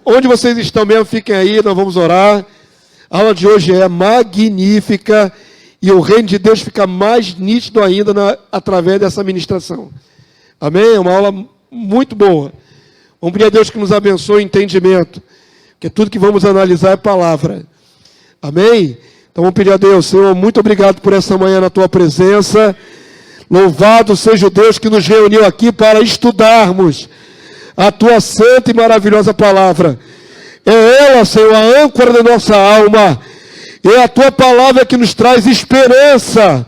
Onde vocês estão mesmo, fiquem aí, nós vamos orar. A aula de hoje é magnífica e o reino de Deus fica mais nítido ainda através dessa ministração. Amém? É uma aula muito boa. Vamos pedir a Deus que nos abençoe o entendimento, porque tudo que vamos analisar é palavra. Amém? Então vamos pedir a Deus, Senhor, muito obrigado por essa manhã na tua presença. Louvado seja o Deus que nos reuniu aqui para estudarmos a tua santa e maravilhosa palavra. É ela, Senhor, a âncora da nossa alma. É a tua palavra que nos traz esperança.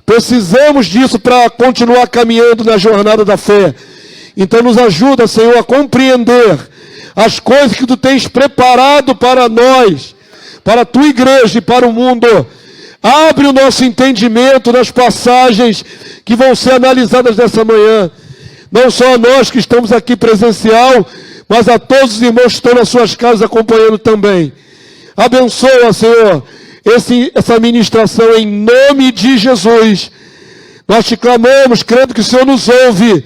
Precisamos disso para continuar caminhando na jornada da fé. Então nos ajuda, Senhor, a compreender as coisas que tu tens preparado para nós, para a tua igreja e para o mundo. Abre o nosso entendimento nas passagens que vão ser analisadas nessa manhã. Não só a nós que estamos aqui presencial, mas a todos os irmãos que estão nas suas casas acompanhando também. Abençoa, Senhor, essa ministração em nome de Jesus. Nós te clamamos, crendo que o Senhor nos ouve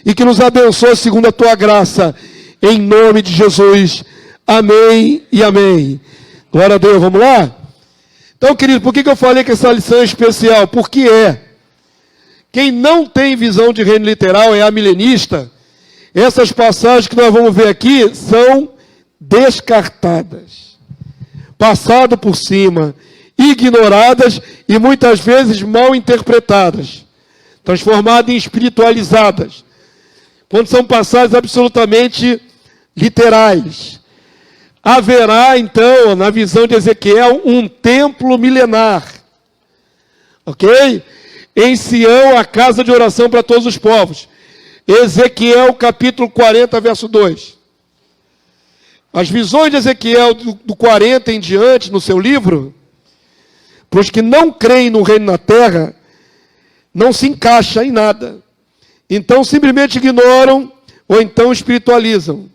e que nos abençoe segundo a tua graça. Em nome de Jesus. Amém e amém. Glória a Deus, vamos lá? Então, querido, por que eu falei que essa lição é especial? Porque quem não tem visão de reino literal é amilenista. Essas passagens que nós vamos ver aqui são descartadas, passado por cima, ignoradas e muitas vezes mal interpretadas, transformadas em espiritualizadas, quando são passagens absolutamente literais. Haverá, então, na visão de Ezequiel, um templo milenar, ok? Em Sião, a casa de oração para todos os povos. Ezequiel, capítulo 40, verso 2. As visões de Ezequiel, do 40 em diante, no seu livro, para os que não creem no reino na terra, não se encaixa em nada. Então, simplesmente ignoram ou então espiritualizam.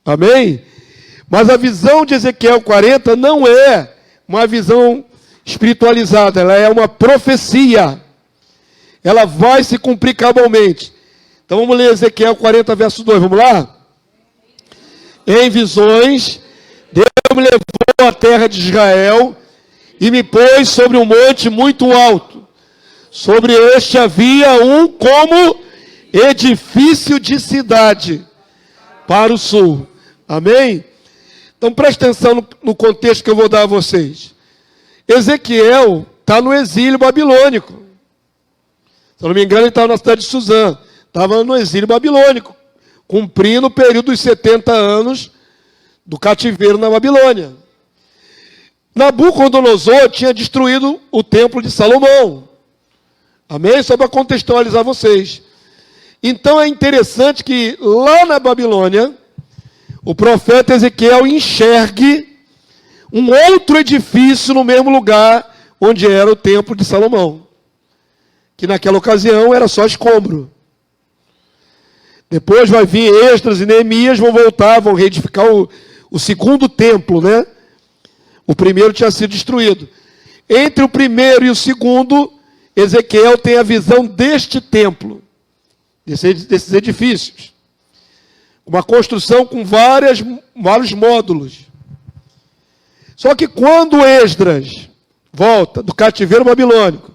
Amém? Mas a visão de Ezequiel 40 não é uma visão espiritualizada, ela é uma profecia. Ela vai se cumprir cabalmente. Então vamos ler Ezequiel 40, verso 2, vamos lá? Em visões, Deus me levou à terra de Israel e me pôs sobre um monte muito alto. Sobre este havia um como edifício de cidade para o sul. Amém? Então preste atenção no contexto que eu vou dar a vocês. Ezequiel está no exílio babilônico. Se eu não me engano, ele estava na cidade de Suzã. Estava no exílio babilônico, cumprindo o período dos 70 anos do cativeiro na Babilônia. Nabucodonosor tinha destruído o templo de Salomão. Amém? Só para contextualizar vocês. Então é interessante que lá na Babilônia, o profeta Ezequiel enxergue um outro edifício no mesmo lugar onde era o templo de Salomão, que naquela ocasião era só escombro. Depois vai vir Esdras e Neemias, vão voltar, vão reedificar o segundo templo, né? O primeiro tinha sido destruído. Entre o primeiro e o segundo, Ezequiel tem a visão deste templo, desses edifícios. Uma construção com vários módulos. Só que quando Esdras volta do cativeiro babilônico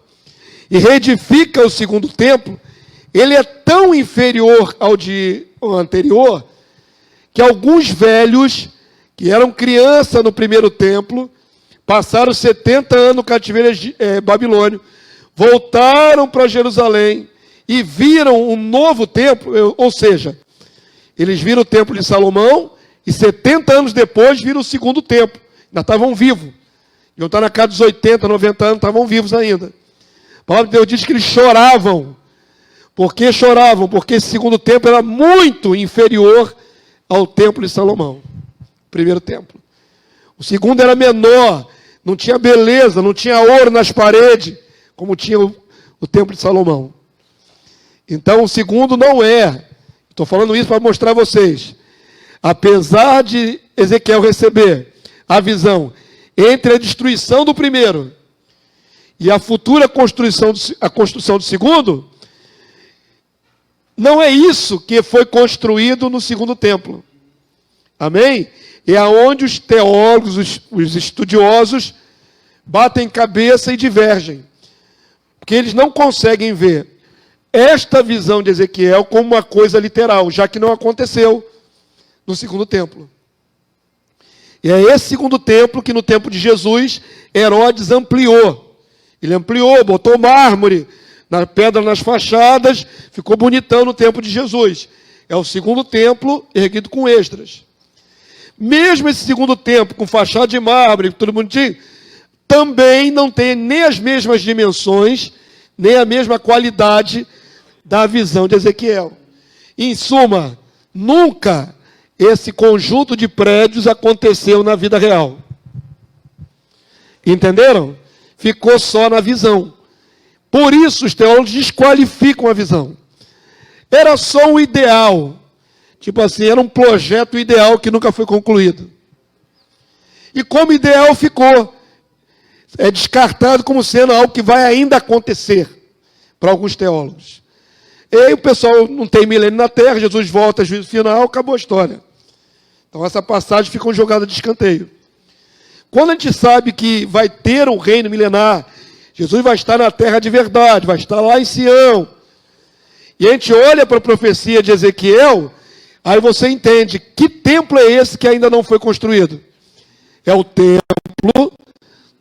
e reedifica o segundo templo, ele é tão inferior ao anterior, que alguns velhos, que eram crianças no primeiro templo, passaram 70 anos no cativeiro babilônio, voltaram para Jerusalém e viram um novo templo, ou seja, eles viram o templo de Salomão e 70 anos depois viram o segundo templo. Ainda estavam vivos. Iam estar na casa dos 80, 90 anos, estavam vivos ainda. A palavra de Deus diz que eles choravam. Por que choravam? Porque esse segundo templo era muito inferior ao templo de Salomão. O primeiro templo. O segundo era menor, não tinha beleza, não tinha ouro nas paredes, como tinha o templo de Salomão. Então o segundo não é. Estou falando isso para mostrar a vocês. Apesar de Ezequiel receber a visão entre a destruição do primeiro e a futura construção do segundo, não é isso que foi construído no segundo templo. Amém? É aonde os teólogos, os estudiosos, batem cabeça e divergem. Porque eles não conseguem ver esta visão de Ezequiel como uma coisa literal, já que não aconteceu no segundo templo. E é esse segundo templo que no tempo de Jesus, Herodes ampliou. Ele ampliou, botou mármore na pedra nas fachadas, ficou bonitão no tempo de Jesus. É o segundo templo erguido com extras. Mesmo esse segundo templo, com fachada de mármore, tudo bonitinho, também não tem nem as mesmas dimensões, nem a mesma qualidade da visão de Ezequiel. Em suma, nunca esse conjunto de prédios aconteceu na vida real. Entenderam? Ficou só na visão. Por isso os teólogos desqualificam a visão. Era só um ideal. Tipo assim, era um projeto ideal que nunca foi concluído. E como ideal ficou. É descartado como sendo algo que vai ainda acontecer para alguns teólogos. E aí o pessoal não tem milênio na terra, Jesus volta, juízo final, acabou a história. Então essa passagem fica jogada de escanteio. Quando a gente sabe que vai ter um reino milenar, Jesus vai estar na terra de verdade, vai estar lá em Sião. E a gente olha para a profecia de Ezequiel, aí você entende que templo é esse que ainda não foi construído. É o templo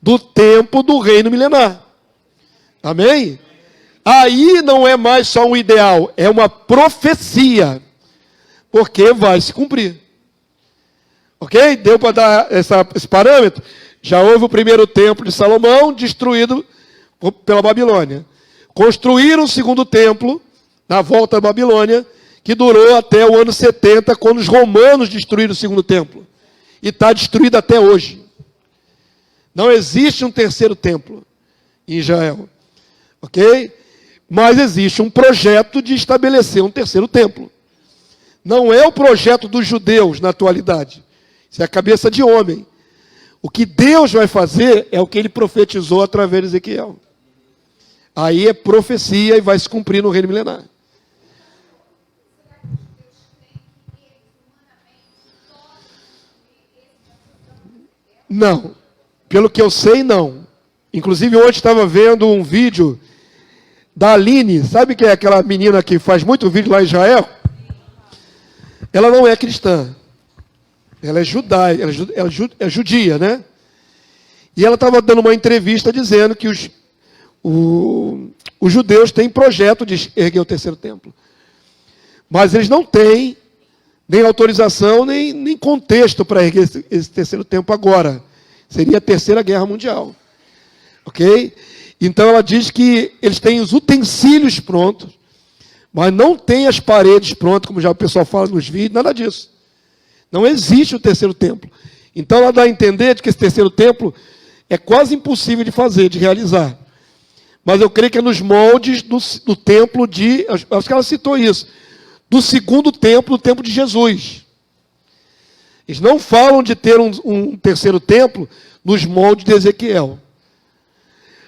do tempo do reino milenar. Amém? Aí não é mais só um ideal, é uma profecia. Porque vai se cumprir. Ok? Deu para dar esse parâmetro? Já houve o primeiro templo de Salomão, destruído pela Babilônia. Construíram o segundo templo, na volta da Babilônia, que durou até o ano 70, quando os romanos destruíram o segundo templo. E está destruído até hoje. Não existe um terceiro templo em Israel. Ok? Mas existe um projeto de estabelecer um terceiro templo. Não é o projeto dos judeus na atualidade. Isso é a cabeça de homem. O que Deus vai fazer é o que ele profetizou através de Ezequiel. Aí é profecia e vai se cumprir no reino milenar. Não. Pelo que eu sei, não. Inclusive, hoje estava vendo um vídeo da Aline. Sabe que é aquela menina que faz muito vídeo lá em Israel? Ela não é cristã. Ela é judaica, ela é judia, né? E ela estava dando uma entrevista dizendo que os judeus têm projeto de erguer o terceiro templo. Mas eles não têm nem autorização, nem contexto para erguer esse terceiro templo agora. Seria a Terceira Guerra Mundial. Ok? Então ela diz que eles têm os utensílios prontos, mas não tem as paredes prontas, como já o pessoal fala nos vídeos, nada disso. Não existe o terceiro templo. Então ela dá a entender de que esse terceiro templo é quase impossível de fazer, de realizar. Mas eu creio que é nos moldes do templo de... Acho que ela citou isso. Do segundo templo, do templo de Jesus. Eles não falam de ter um terceiro templo nos moldes de Ezequiel.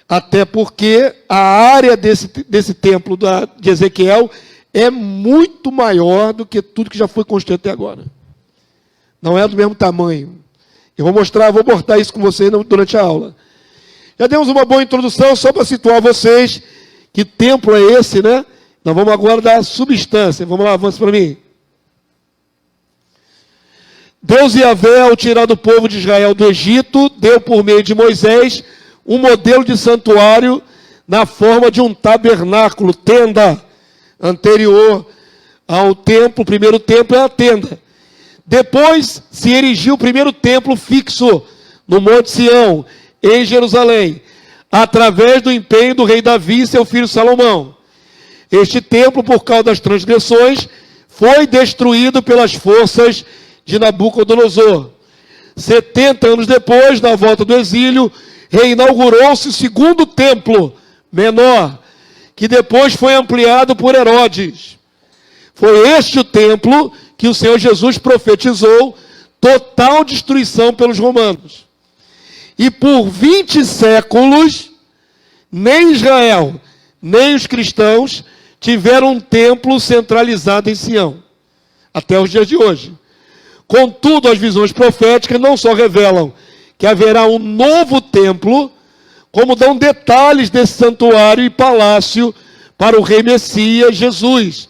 Até porque a área desse templo de Ezequiel é muito maior do que tudo que já foi construído até agora. Não é do mesmo tamanho. Eu vou abordar isso com vocês durante a aula. Já demos uma boa introdução, só para situar vocês que templo é esse, né? Nós vamos agora dar substância. Vamos lá, avança para mim. Deus Yahvé, ao tirar do povo de Israel do Egito, deu por meio de Moisés um modelo de santuário na forma de um tabernáculo, tenda, anterior ao templo. O primeiro templo é a tenda. Depois se erigiu o primeiro templo fixo no Monte Sião, em Jerusalém, através do empenho do rei Davi e seu filho Salomão. Este templo, por causa das transgressões, foi destruído pelas forças de Nabucodonosor. 70 anos depois, na volta do exílio, reinaugurou-se o segundo templo, menor, que depois foi ampliado por Herodes. Foi este o templo que o Senhor Jesus profetizou total destruição pelos romanos. E por 20 séculos, nem Israel, nem os cristãos tiveram um templo centralizado em Sião, até os dias de hoje. Contudo, as visões proféticas não só revelam que haverá um novo templo, como dão detalhes desse santuário e palácio para o rei Messias, Jesus,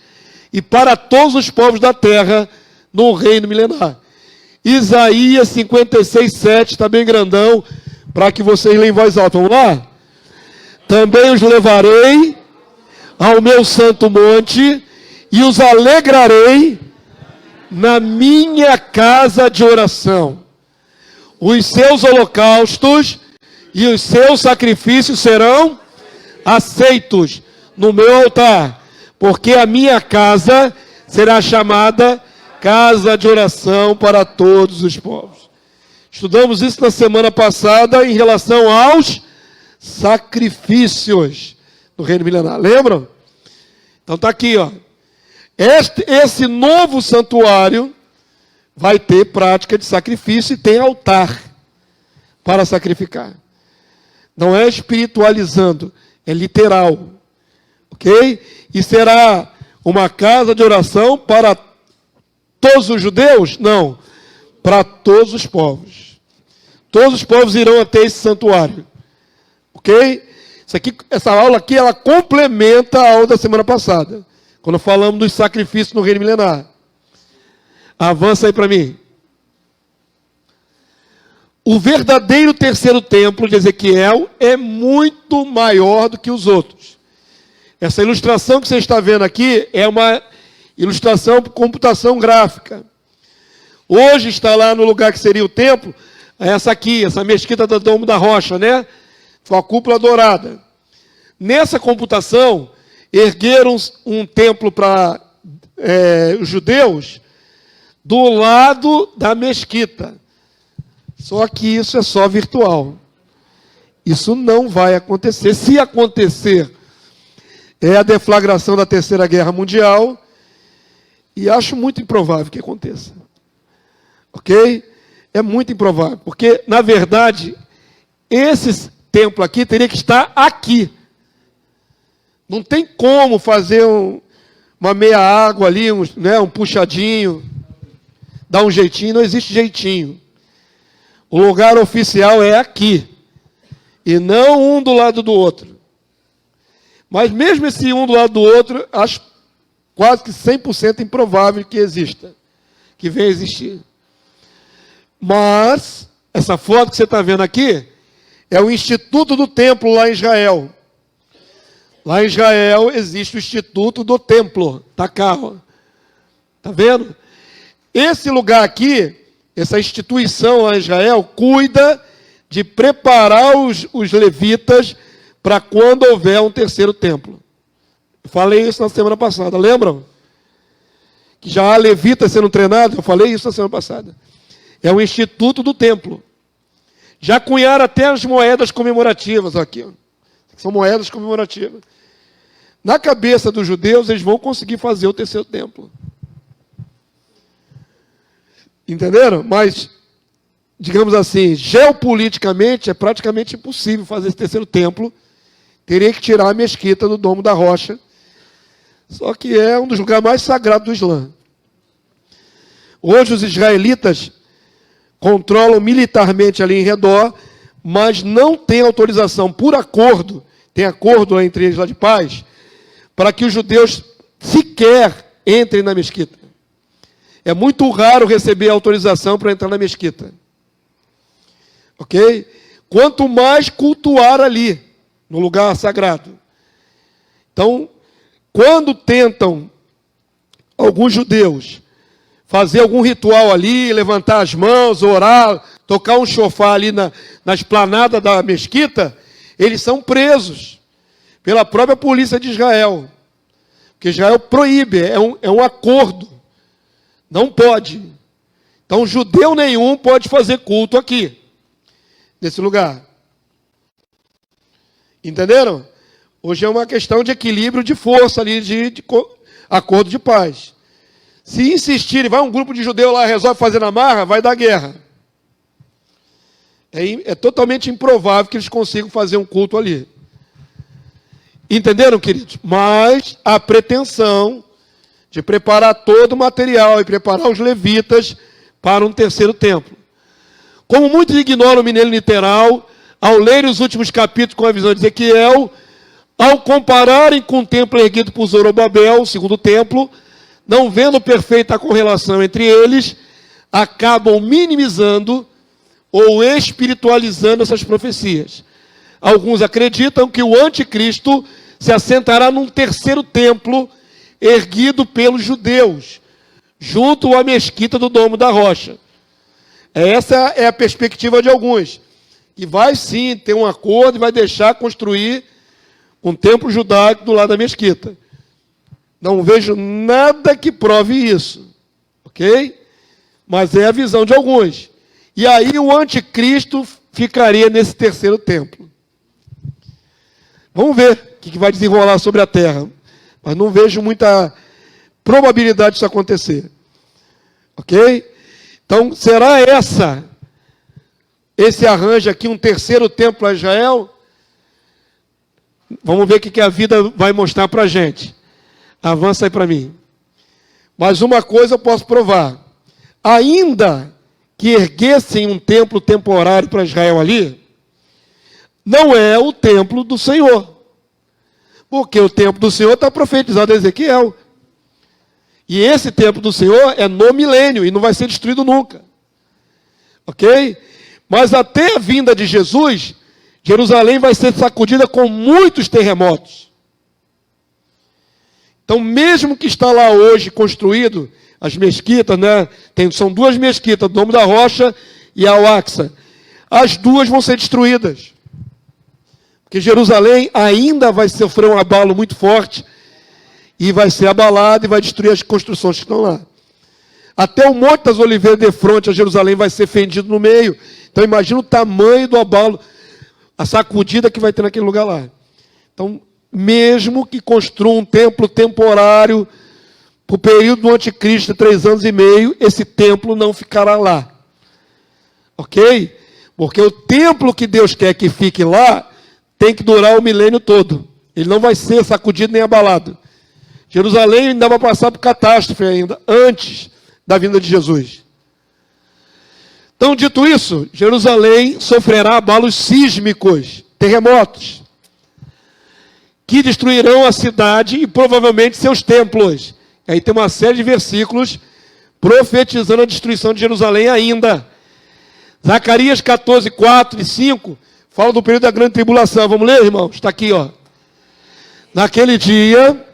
e para todos os povos da terra no reino milenar. Isaías 56, 7, está bem grandão, para que vocês leiam em voz alta. Vamos lá? Também os levarei ao meu santo monte e os alegrarei na minha casa de oração. Os seus holocaustos e os seus sacrifícios serão aceitos no meu altar, porque a minha casa será chamada casa de oração para todos os povos. Estudamos isso na semana passada em relação aos sacrifícios do reino milenar. Lembram? Então está aqui, ó. Esse novo santuário vai ter prática de sacrifício e tem altar para sacrificar. Não é espiritualizando, é literal. Ok? E será uma casa de oração para todos os judeus? Não. Para todos os povos. Todos os povos irão até esse santuário. Ok? Essa aula aqui, ela complementa a aula da semana passada, quando falamos dos sacrifícios no reino milenar. Avança aí para mim. O verdadeiro terceiro templo de Ezequiel é muito maior do que os outros. Essa ilustração que você está vendo aqui é uma ilustração por computação gráfica. Hoje está lá no lugar que seria o templo, essa aqui, essa mesquita do Domo da Rocha, né? Com a cúpula dourada. Nessa computação, ergueram um templo para os judeus do lado da mesquita. Só que isso é só virtual. Isso não vai acontecer. Se acontecer, é a deflagração da Terceira Guerra Mundial, e acho muito improvável que aconteça. Ok? É muito improvável, porque, na verdade, esse templo aqui teria que estar aqui. Não tem como fazer uma meia água ali, um puxadinho, dar um jeitinho, não existe jeitinho. O lugar oficial é aqui, e não um do lado do outro. Mas mesmo esse um do lado do outro, acho quase que 100% improvável que exista, que venha existir. Mas, essa foto que você está vendo aqui, é o Instituto do Templo lá em Israel. Lá em Israel existe o Instituto do Templo, está cá, ó. Está vendo? Esse lugar aqui, essa instituição lá em Israel, cuida de preparar os levitas para quando houver um terceiro templo. Eu falei isso na semana passada, lembram? Que já há levitas sendo treinados, eu falei isso na semana passada. É o Instituto do Templo. Já cunharam até as moedas comemorativas aqui, ó. São moedas comemorativas. Na cabeça dos judeus, eles vão conseguir fazer o terceiro templo. Entenderam? Mas, digamos assim, geopoliticamente, é praticamente impossível fazer esse terceiro templo. Teria que tirar a mesquita do Domo da Rocha. Só que é um dos lugares mais sagrados do Islã. Hoje os israelitas controlam militarmente ali em redor, mas não tem autorização por acordo, tem acordo entre eles lá de paz, para que os judeus sequer entrem na mesquita. É muito raro receber autorização para entrar na mesquita. Ok? Quanto mais cultuar ali, no lugar sagrado. Então, quando tentam alguns judeus fazer algum ritual ali, levantar as mãos, orar, tocar um chofar ali na esplanada da mesquita, eles são presos pela própria polícia de Israel. Porque Israel proíbe, é um acordo. Não pode. Então, judeu nenhum pode fazer culto aqui, nesse lugar. Entenderam? Hoje é uma questão de equilíbrio de força ali, de acordo de paz. Se insistirem, vai um grupo de judeus lá, resolve fazer na marra, vai dar guerra. É totalmente improvável que eles consigam fazer um culto ali. Entenderam, queridos? Mas a pretensão de preparar todo o material e preparar os levitas para um terceiro templo. Como muitos ignoram o milênio literal, ao lerem os últimos capítulos com a visão de Ezequiel, ao compararem com o templo erguido por Zorobabel, o segundo templo, não vendo perfeita correlação entre eles, acabam minimizando ou espiritualizando essas profecias. Alguns acreditam que o anticristo se assentará num terceiro templo erguido pelos judeus, junto à mesquita do Domo da Rocha. Essa é a perspectiva de alguns, que vai sim ter um acordo e vai deixar construir um templo judaico do lado da mesquita. Não vejo nada que prove isso, ok? Mas é a visão de alguns. E aí o anticristo ficaria nesse terceiro templo. Vamos ver o que vai desenrolar sobre a terra. Mas não vejo muita probabilidade disso acontecer. Ok? Então, será esse arranjo aqui um terceiro templo para Israel? Vamos ver o que a vida vai mostrar para a gente. Avança aí para mim. Mas uma coisa eu posso provar. Ainda que erguessem um templo temporário para Israel ali, não é o templo do Senhor. Porque o templo do Senhor está profetizado em Ezequiel. E esse templo do Senhor é no milênio e não vai ser destruído nunca. Ok? Mas até a vinda de Jesus, Jerusalém vai ser sacudida com muitos terremotos. Então, mesmo que está lá hoje construído, as mesquitas, né? São duas mesquitas, o Domo da Rocha e a Al-Aqsa. As duas vão ser destruídas. Porque Jerusalém ainda vai sofrer um abalo muito forte e vai ser abalado e vai destruir as construções que estão lá. Até o Monte das Oliveiras de frente a Jerusalém vai ser fendido no meio. Então imagina o tamanho do abalo, a sacudida que vai ter naquele lugar lá. Então, mesmo que construa um templo temporário para o período do anticristo, 3 anos e meio, esse templo não ficará lá. Ok? Porque o templo que Deus quer que fique lá tem que durar o milênio todo. Ele não vai ser sacudido nem abalado. Jerusalém ainda vai passar por catástrofe ainda, antes da vinda de Jesus. Então, dito isso, Jerusalém sofrerá abalos sísmicos, terremotos, que destruirão a cidade e provavelmente seus templos. Aí tem uma série de versículos profetizando a destruição de Jerusalém ainda. Zacarias 14, 4 e 5, fala do período da grande tribulação. Vamos ler, irmãos? Está aqui, ó. Naquele dia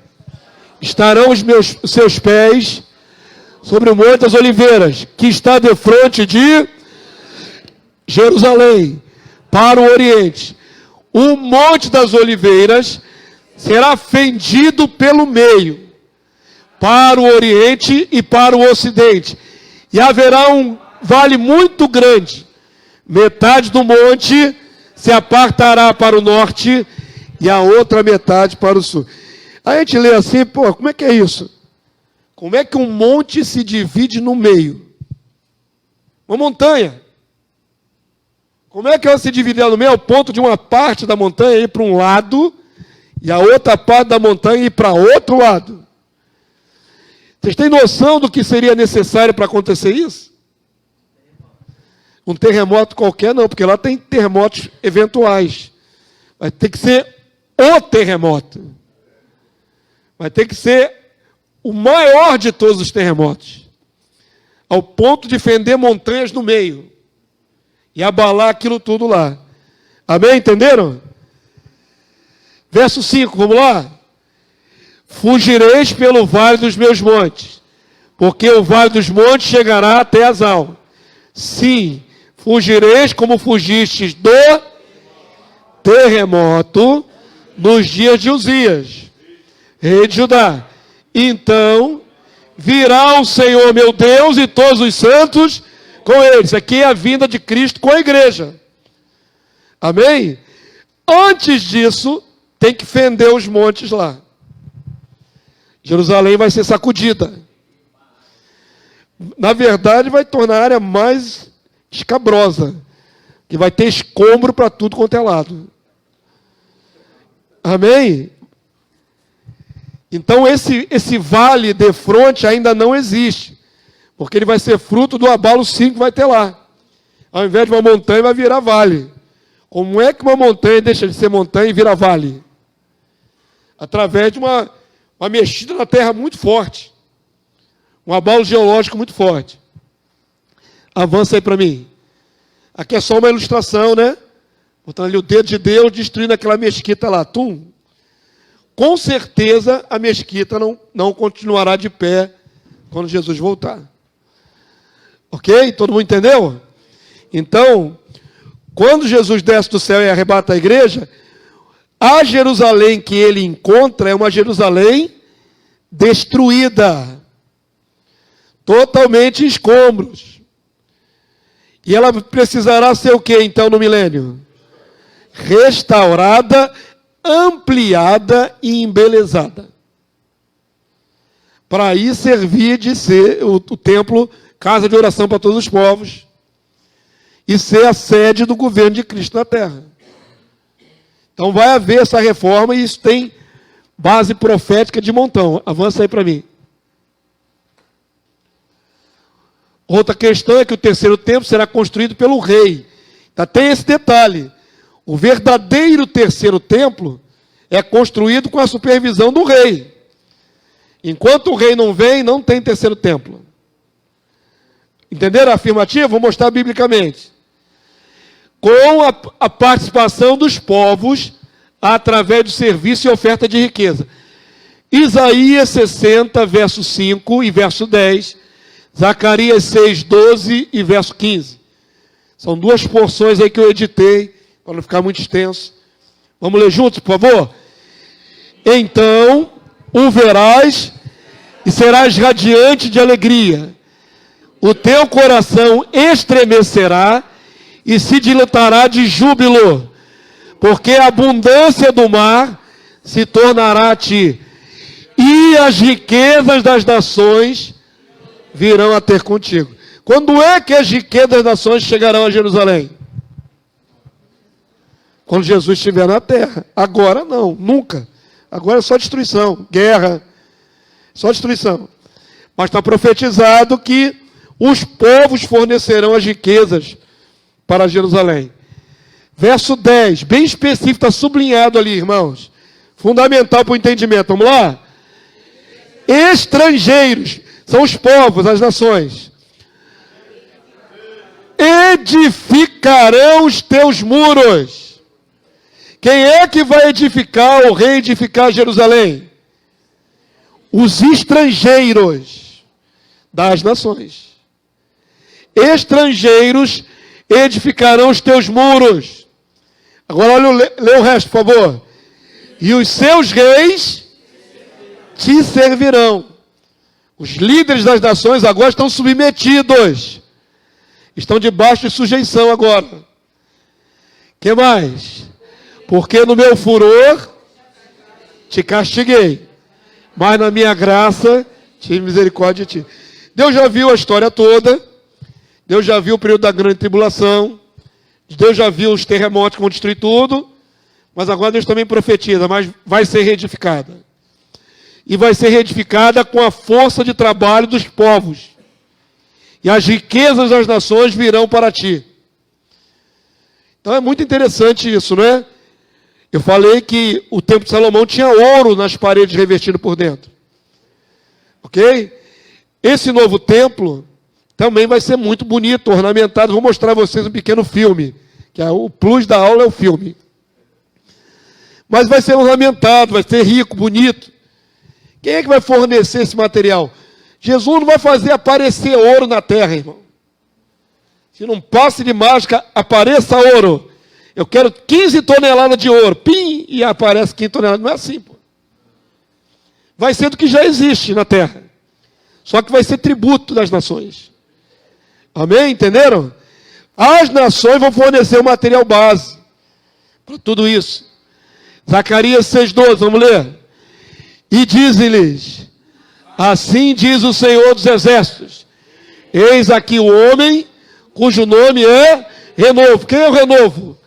estarão os seus pés sobre o Monte das Oliveiras, que está defronte de Jerusalém, para o Oriente. O Monte das Oliveiras será fendido pelo meio, para o Oriente e para o Ocidente. E haverá um vale muito grande. Metade do monte se apartará para o norte e a outra metade para o sul. Aí a gente lê assim, pô, como é que é isso? Como é que um monte se divide no meio? Uma montanha. Como é que ela se dividirá no meio ao ponto de uma parte da montanha ir para um lado e a outra parte da montanha ir para outro lado? Vocês têm noção do que seria necessário para acontecer isso? Um terremoto qualquer não, porque lá tem terremotos eventuais. Vai ter que ser o terremoto. Vai ter que ser o maior de todos os terremotos. Ao ponto de fender montanhas no meio. E abalar aquilo tudo lá. Amém? Entenderam? Verso 5, vamos lá? Fugireis pelo vale dos meus montes, porque o vale dos montes chegará até Azal. Sim, fugireis como fugistes do terremoto nos dias de Uzias, rei de Judá. Então virá o Senhor meu Deus e todos os santos com eles. Aqui é a vinda de Cristo com a igreja. Amém? Antes disso, tem que fender os montes lá. Jerusalém vai ser sacudida. Na verdade, vai tornar a área mais escabrosa, que vai ter escombro para tudo quanto é lado. Amém? Então esse vale de fronte ainda não existe, Porque ele vai ser fruto do abalo 5 que vai ter lá. Ao invés de uma montanha, vai virar vale. Como é que uma montanha deixa de ser montanha e vira vale? Através de uma mexida na terra muito forte. Um abalo geológico muito forte. Avança aí para mim. Aqui é só uma ilustração, né? Botando ali o dedo de Deus, destruindo aquela mesquita lá. Tum. Com certeza a mesquita não continuará de pé quando Jesus voltar. Ok? Todo mundo entendeu? Então, quando Jesus desce do céu e arrebata a igreja, a Jerusalém que ele encontra é uma Jerusalém destruída. Totalmente em escombros. E ela precisará ser o que então no milênio? Restaurada, ampliada e embelezada. Para aí servir de ser o templo, casa de oração para todos os povos, e ser a sede do governo de Cristo na terra. Então vai haver essa reforma e isso tem base profética de montão. Avança aí para mim. Outra questão é que o terceiro templo será construído pelo rei. Então, tem esse detalhe. O verdadeiro terceiro templo é construído com a supervisão do rei. Enquanto o rei não vem, não tem terceiro templo. Entenderam a afirmativa? Vou mostrar biblicamente. Com a participação dos povos através do serviço e oferta de riqueza. Isaías 60, verso 5 e verso 10. Zacarias 6, 12 e verso 15. São duas porções aí que eu editei, para não ficar muito extenso. Vamos ler juntos, por favor? Então o verás e serás radiante de alegria. O teu coração estremecerá e se dilatará de júbilo, porque a abundância do mar se tornará a ti, e as riquezas das nações virão a ter contigo. Quando é que as riquezas das nações chegarão a Jerusalém? Quando Jesus estiver na terra. Agora não, nunca. Agora é só destruição, guerra, só destruição. Mas está profetizado que os povos fornecerão as riquezas para Jerusalém. Verso 10, bem específico, está sublinhado ali, irmãos. Fundamental para o entendimento. Vamos lá? Estrangeiros, são os povos, as nações. Edificarão os teus muros. Quem é que vai edificar ou reedificar Jerusalém? Os estrangeiros das nações. Estrangeiros edificarão os teus muros. Agora lê o resto, por favor. E os seus reis te servirão. Os líderes das nações agora estão submetidos. Estão debaixo de sujeição agora. O que mais? Porque no meu furor te castiguei, mas na minha graça tive misericórdia de ti. Deus já viu a história toda. Deus já viu o período da grande tribulação. Deus já viu os terremotos que vão destruir tudo. Mas agora Deus também profetiza, mas vai ser reedificada. E vai ser reedificada com a força de trabalho dos povos. E as riquezas das nações virão para ti. Então é muito interessante isso, não é? Eu falei que o templo de Salomão tinha ouro nas paredes revestido por dentro. Ok? Esse novo templo também vai ser muito bonito, ornamentado. Vou mostrar a vocês um pequeno filme, que é o plus da aula é o filme. Mas vai ser ornamentado, vai ser rico, bonito. Quem é que vai fornecer esse material? Jesus não vai fazer aparecer ouro na terra, irmão. Se num passe de mágica apareça ouro, eu quero 15 toneladas de ouro, pim, e aparece 15 toneladas. Não é assim, pô. Vai ser do que já existe na terra. Só que vai ser tributo das nações. Amém? Entenderam? As nações vão fornecer o material base para tudo isso. Zacarias 6,12, vamos ler. E diz-lhes, assim diz o Senhor dos Exércitos, eis aqui o homem cujo nome é Renovo. Quem é o Renovo?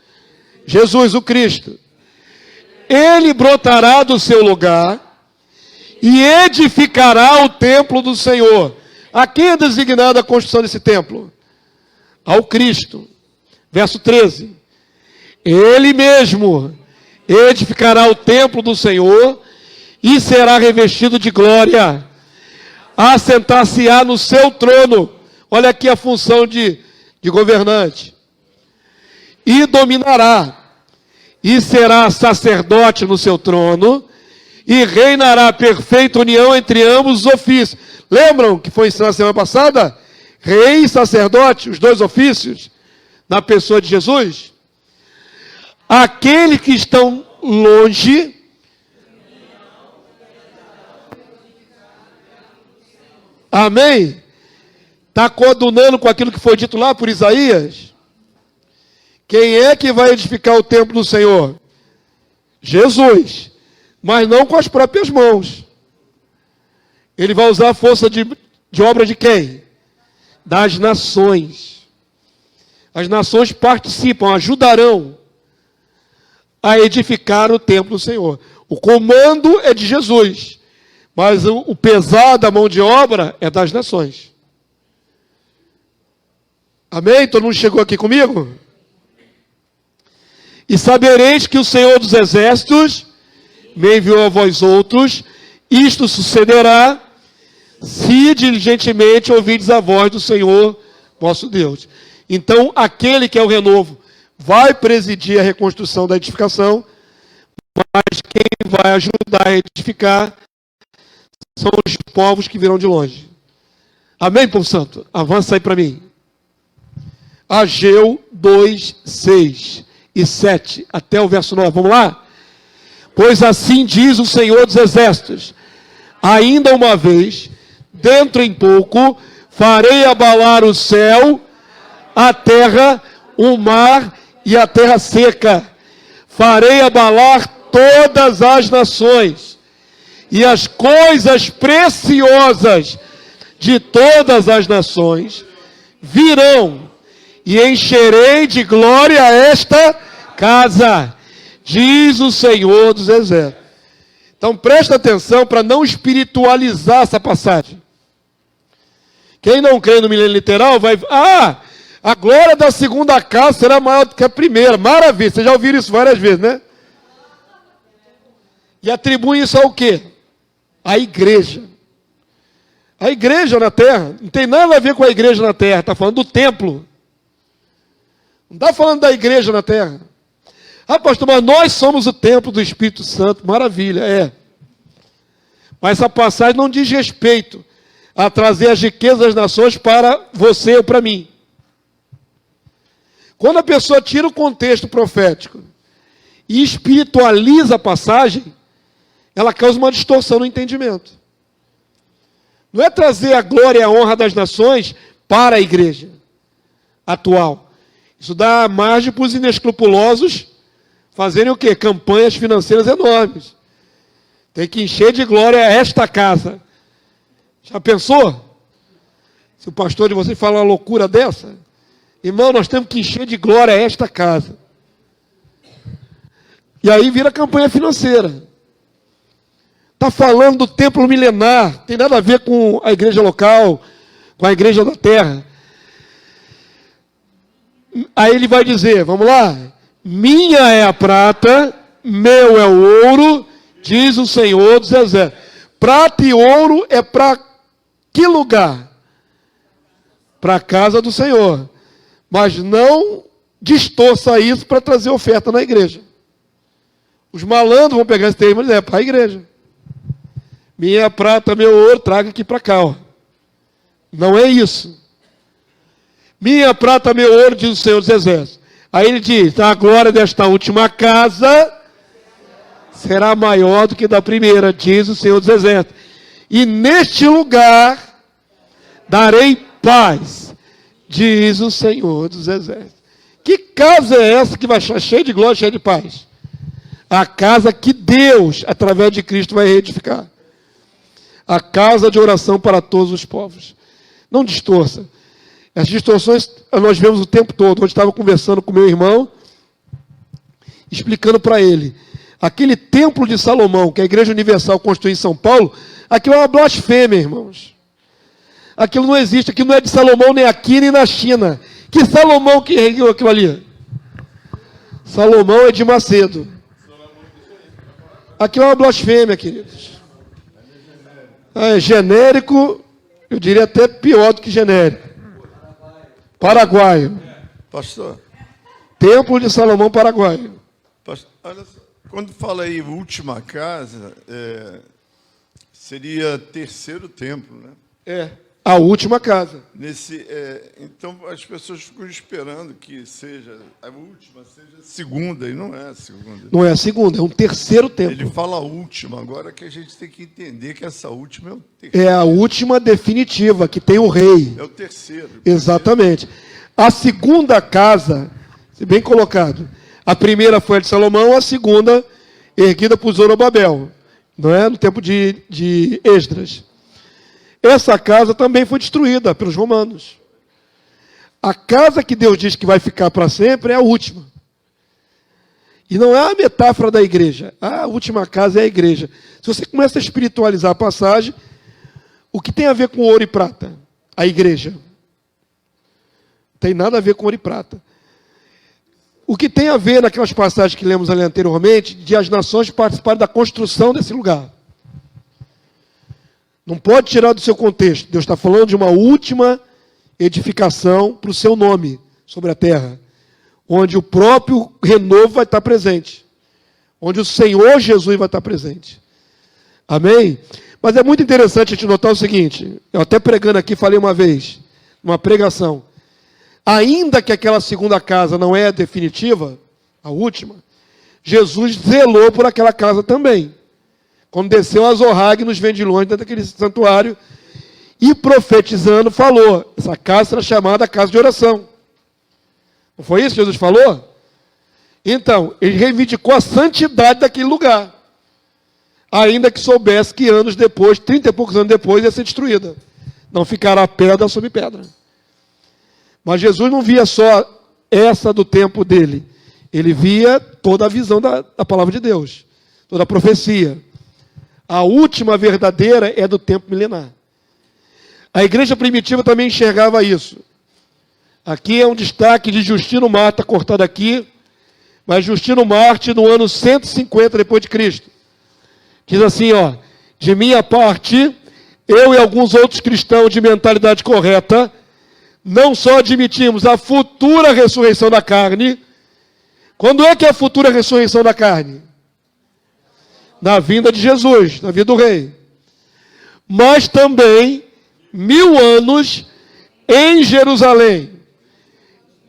Jesus, o Cristo. Ele brotará do seu lugar e edificará o templo do Senhor. A quem é designada a construção desse templo? Ao Cristo. Verso 13. Ele mesmo edificará o templo do Senhor e será revestido de glória. Assentar-se-á no seu trono. Olha aqui a função de governante. E dominará. E será sacerdote no seu trono. E reinará perfeita união entre ambos os ofícios. Lembram que foi ensinado semana passada? Rei e sacerdote, os dois ofícios, na pessoa de Jesus. Aqueles que estão longe, amém? Está coadunando com aquilo que foi dito lá por Isaías? Quem é que vai edificar o templo do Senhor? Jesus. Mas não com as próprias mãos. Ele vai usar a força de obra de quem? Das nações. As nações participam, ajudarão a edificar o templo do Senhor. O comando é de Jesus, mas o pesar da mão de obra é das nações. Amém? Todo mundo chegou aqui comigo? E sabereis que o Senhor dos Exércitos me enviou a vós outros. Isto sucederá se diligentemente ouvirdes a voz do Senhor vosso Deus. Então, aquele que é o renovo vai presidir a reconstrução da edificação, mas quem vai ajudar a edificar são os povos que virão de longe. Amém, povo santo? Avança aí para mim. Ageu 2, 6 e 7, até o verso 9. Vamos lá? Pois assim diz o Senhor dos Exércitos: ainda uma vez, dentro em pouco, farei abalar o céu, a terra, o mar e a terra seca. Farei abalar todas as nações, e as coisas preciosas de todas as nações virão, e encherei de glória esta casa, diz o Senhor dos Exércitos. Então presta atenção para não espiritualizar essa passagem. Quem não crê no milênio literal vai... a glória da segunda casa será maior do que a primeira. Maravilha, vocês já ouviram isso várias vezes, né? E atribui isso ao quê? A igreja. A igreja na terra, não tem nada a ver com a igreja na terra, está falando do templo. Não está falando da igreja na terra. Pastor, mas nós somos o templo do Espírito Santo. Maravilha, é. Mas essa passagem não diz respeito a trazer as riquezas das nações para você ou para mim. Quando a pessoa tira o contexto profético e espiritualiza a passagem, ela causa uma distorção no entendimento. Não é trazer a glória e a honra das nações para a igreja atual. Isso dá margem para os inescrupulosos fazerem o quê? Campanhas financeiras enormes. Tem que encher de glória esta casa. Já pensou? Se o pastor de vocês falar uma loucura dessa? Irmão, nós temos que encher de glória esta casa. E aí vira campanha financeira. Está falando do templo milenar. Tem nada a ver com a igreja local, com a igreja da terra. Aí ele vai dizer, vamos lá. Minha é a prata, meu é o ouro, diz o Senhor dos Exércitos. Prata e ouro é para que lugar? Para a casa do Senhor. Mas não distorça isso para trazer oferta na igreja. Os malandros vão pegar esse termo e dizer, é para a igreja. Minha prata, meu ouro, traga aqui para cá. Ó. Não é isso. Minha prata, meu ouro, diz o Senhor dos Exércitos. Aí ele diz, a glória desta última casa será maior do que da primeira, diz o Senhor dos Exércitos. E neste lugar darei paz, diz o Senhor dos Exércitos. Que casa é essa que vai estar cheia de glória, cheia de paz? A casa que Deus, através de Cristo, vai reedificar. A casa de oração para todos os povos. Não distorça. As distorções nós vemos o tempo todo. Hoje estava conversando com meu irmão, explicando para ele. Aquele templo de Salomão, que a Igreja Universal construiu em São Paulo, aquilo é uma blasfêmia, irmãos. Aquilo não existe, aquilo não é de Salomão nem aqui nem na China. Que Salomão que ergueu aquilo ali? Salomão é de Macedo. Aquilo é uma blasfêmia, queridos. É genérico, eu diria até pior do que genérico. Paraguaio. Pastor. Templo de Salomão paraguaio. Pastor, olha só, quando fala aí última casa, seria terceiro templo, né? É, a última casa. Então as pessoas ficam esperando que seja a última, seja a segunda, e não é a segunda. Não é a segunda, é um terceiro templo. Ele fala a última, agora que a gente tem que entender que essa última é o terceiro. É a última definitiva, que tem o rei. É o terceiro. Exatamente. A segunda casa, bem colocado, a primeira foi a de Salomão, a segunda erguida por Zorobabel, não é? No tempo de Esdras. Essa casa também foi destruída pelos romanos. A casa que Deus diz que vai ficar para sempre é a última. E não é a metáfora da igreja. A última casa é a igreja. Se você começa a espiritualizar a passagem, o que tem a ver com ouro e prata? A igreja. Não tem nada a ver com ouro e prata. O que tem a ver naquelas passagens que lemos ali anteriormente, de as nações participarem da construção desse lugar. Não pode tirar do seu contexto. Deus está falando de uma última edificação para o seu nome sobre a terra, onde o próprio renovo vai estar presente, onde o Senhor Jesus vai estar presente. Amém? Mas é muito interessante a gente notar o seguinte, eu até pregando aqui falei uma vez, numa pregação, ainda que aquela segunda casa não é a definitiva, a última, Jesus zelou por aquela casa também. Quando desceu a Zorrague nos vendilhões dentro daquele santuário, e profetizando falou, essa casa será chamada casa de oração. Não foi isso que Jesus falou? Então, ele reivindicou a santidade daquele lugar. Ainda que soubesse que anos depois, 30 e poucos anos depois, ia ser destruída. Não ficará pedra sobre pedra. Mas Jesus não via só essa do tempo dele. Ele via toda a visão da palavra de Deus. Toda a profecia. A última verdadeira é do tempo milenar. A igreja primitiva também enxergava isso. Aqui é um destaque de Justino Marte, está cortado aqui. Mas Justino Marte, no ano 150 depois de Cristo, diz assim, ó, de minha parte, eu e alguns outros cristãos de mentalidade correta, não só admitimos a futura ressurreição da carne. Quando é que é a futura ressurreição da carne? Na vinda de Jesus, na vinda do rei. Mas também 1000 anos em Jerusalém,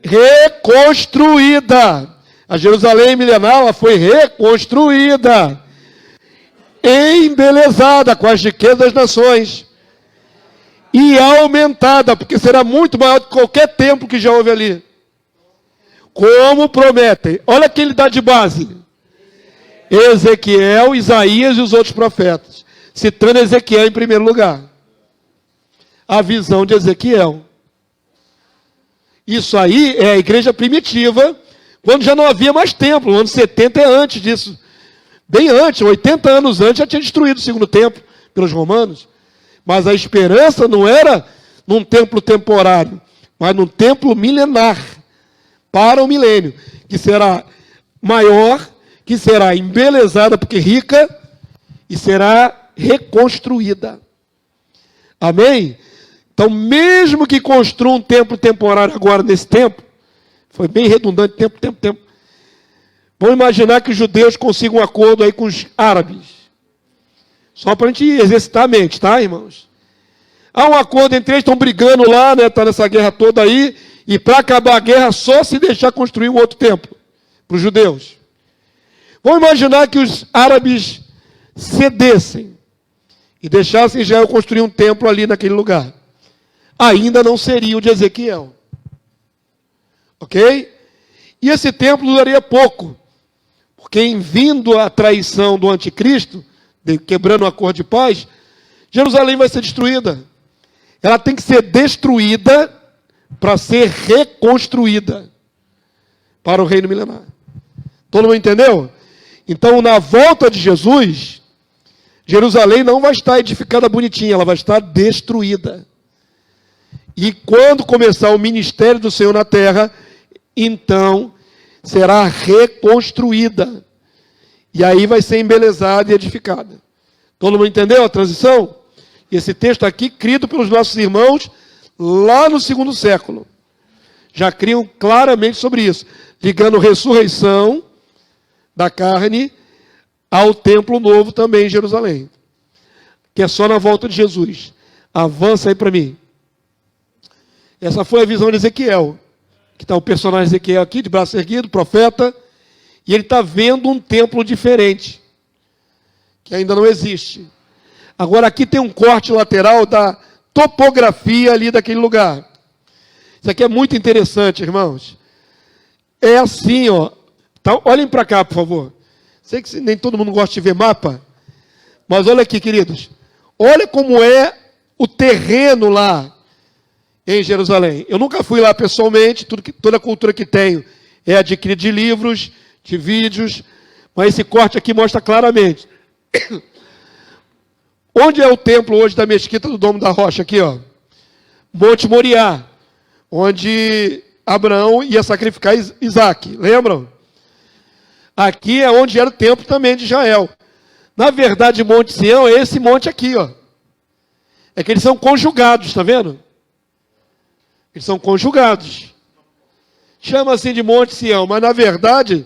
reconstruída. A Jerusalém milenar ela foi reconstruída, embelezada com as riquezas das nações e aumentada, porque será muito maior do que qualquer templo que já houve ali. Como prometem. Olha quem ele dá de base. Ezequiel, Isaías e os outros profetas. Citando Ezequiel em primeiro lugar. A visão de Ezequiel. Isso aí é a igreja primitiva, quando já não havia mais templo. O ano 70 é antes disso. Bem antes, 80 anos antes, já tinha destruído o segundo templo pelos romanos. Mas a esperança não era num templo temporário, mas num templo milenar, para o milênio, que será maior, que será embelezada, porque rica, e será reconstruída. Amém? Então, mesmo que construa um templo temporário agora, nesse tempo, foi bem redundante, tempo. Vamos imaginar que os judeus consigam um acordo aí com os árabes. Só para a gente exercitar a mente, tá, irmãos? Há um acordo entre eles, estão brigando lá, né? Está nessa guerra toda aí, e para acabar a guerra, só se deixar construir um outro templo para os judeus. Vamos imaginar que os árabes cedessem e deixassem Israel construir um templo ali naquele lugar. Ainda não seria o de Ezequiel. Ok? E esse templo duraria pouco, porque em vindo a traição do anticristo, quebrando o acordo de paz, Jerusalém vai ser destruída. Ela tem que ser destruída para ser reconstruída para o reino milenar. Todo mundo entendeu? Então, na volta de Jesus, Jerusalém não vai estar edificada bonitinha, ela vai estar destruída. E quando começar o ministério do Senhor na terra, então será reconstruída. E aí vai ser embelezada e edificada. Todo mundo entendeu a transição? Esse texto aqui, crido pelos nossos irmãos lá no 2º século. Já criam claramente sobre isso, ligando ressurreição da carne ao templo novo também em Jerusalém, que é só na volta de Jesus. Avança aí para mim. Essa foi a visão de Ezequiel, que está o personagem Ezequiel aqui, de braço erguido, profeta, e ele está vendo um templo diferente, que ainda não existe. Agora aqui tem um corte lateral da topografia ali daquele lugar. Isso aqui é muito interessante, irmãos. É assim, ó. Tá, olhem para cá, por favor. Sei que nem todo mundo gosta de ver mapa, mas olha aqui, queridos. Olha como é o terreno lá em Jerusalém. Eu nunca fui lá pessoalmente, toda a cultura que tenho é adquirida de livros, de vídeos, mas esse corte aqui mostra claramente. Onde é o templo hoje da mesquita do Domo da Rocha? Aqui, ó. Monte Moriá, onde Abraão ia sacrificar Isaac, lembram? Aqui é onde era o templo também de Israel. Na verdade, Monte Sião é esse monte aqui, ó. É que eles são conjugados, está vendo? Eles são conjugados. Chama assim de Monte Sião, mas na verdade,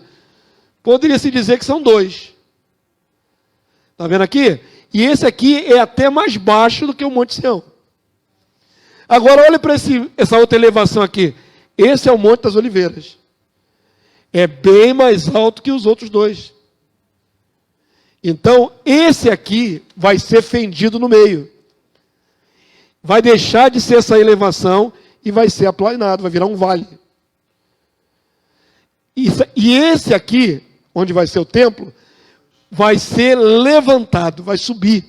poderia-se dizer que são dois. Está vendo aqui? E esse aqui é até mais baixo do que o Monte Sião. Agora, olha para essa outra elevação aqui. Esse é o Monte das Oliveiras. É bem mais alto que os outros dois. Então, esse aqui vai ser fendido no meio. Vai deixar de ser essa elevação e vai ser aplanado, vai virar um vale. E esse aqui, onde vai ser o templo, vai ser levantado, vai subir.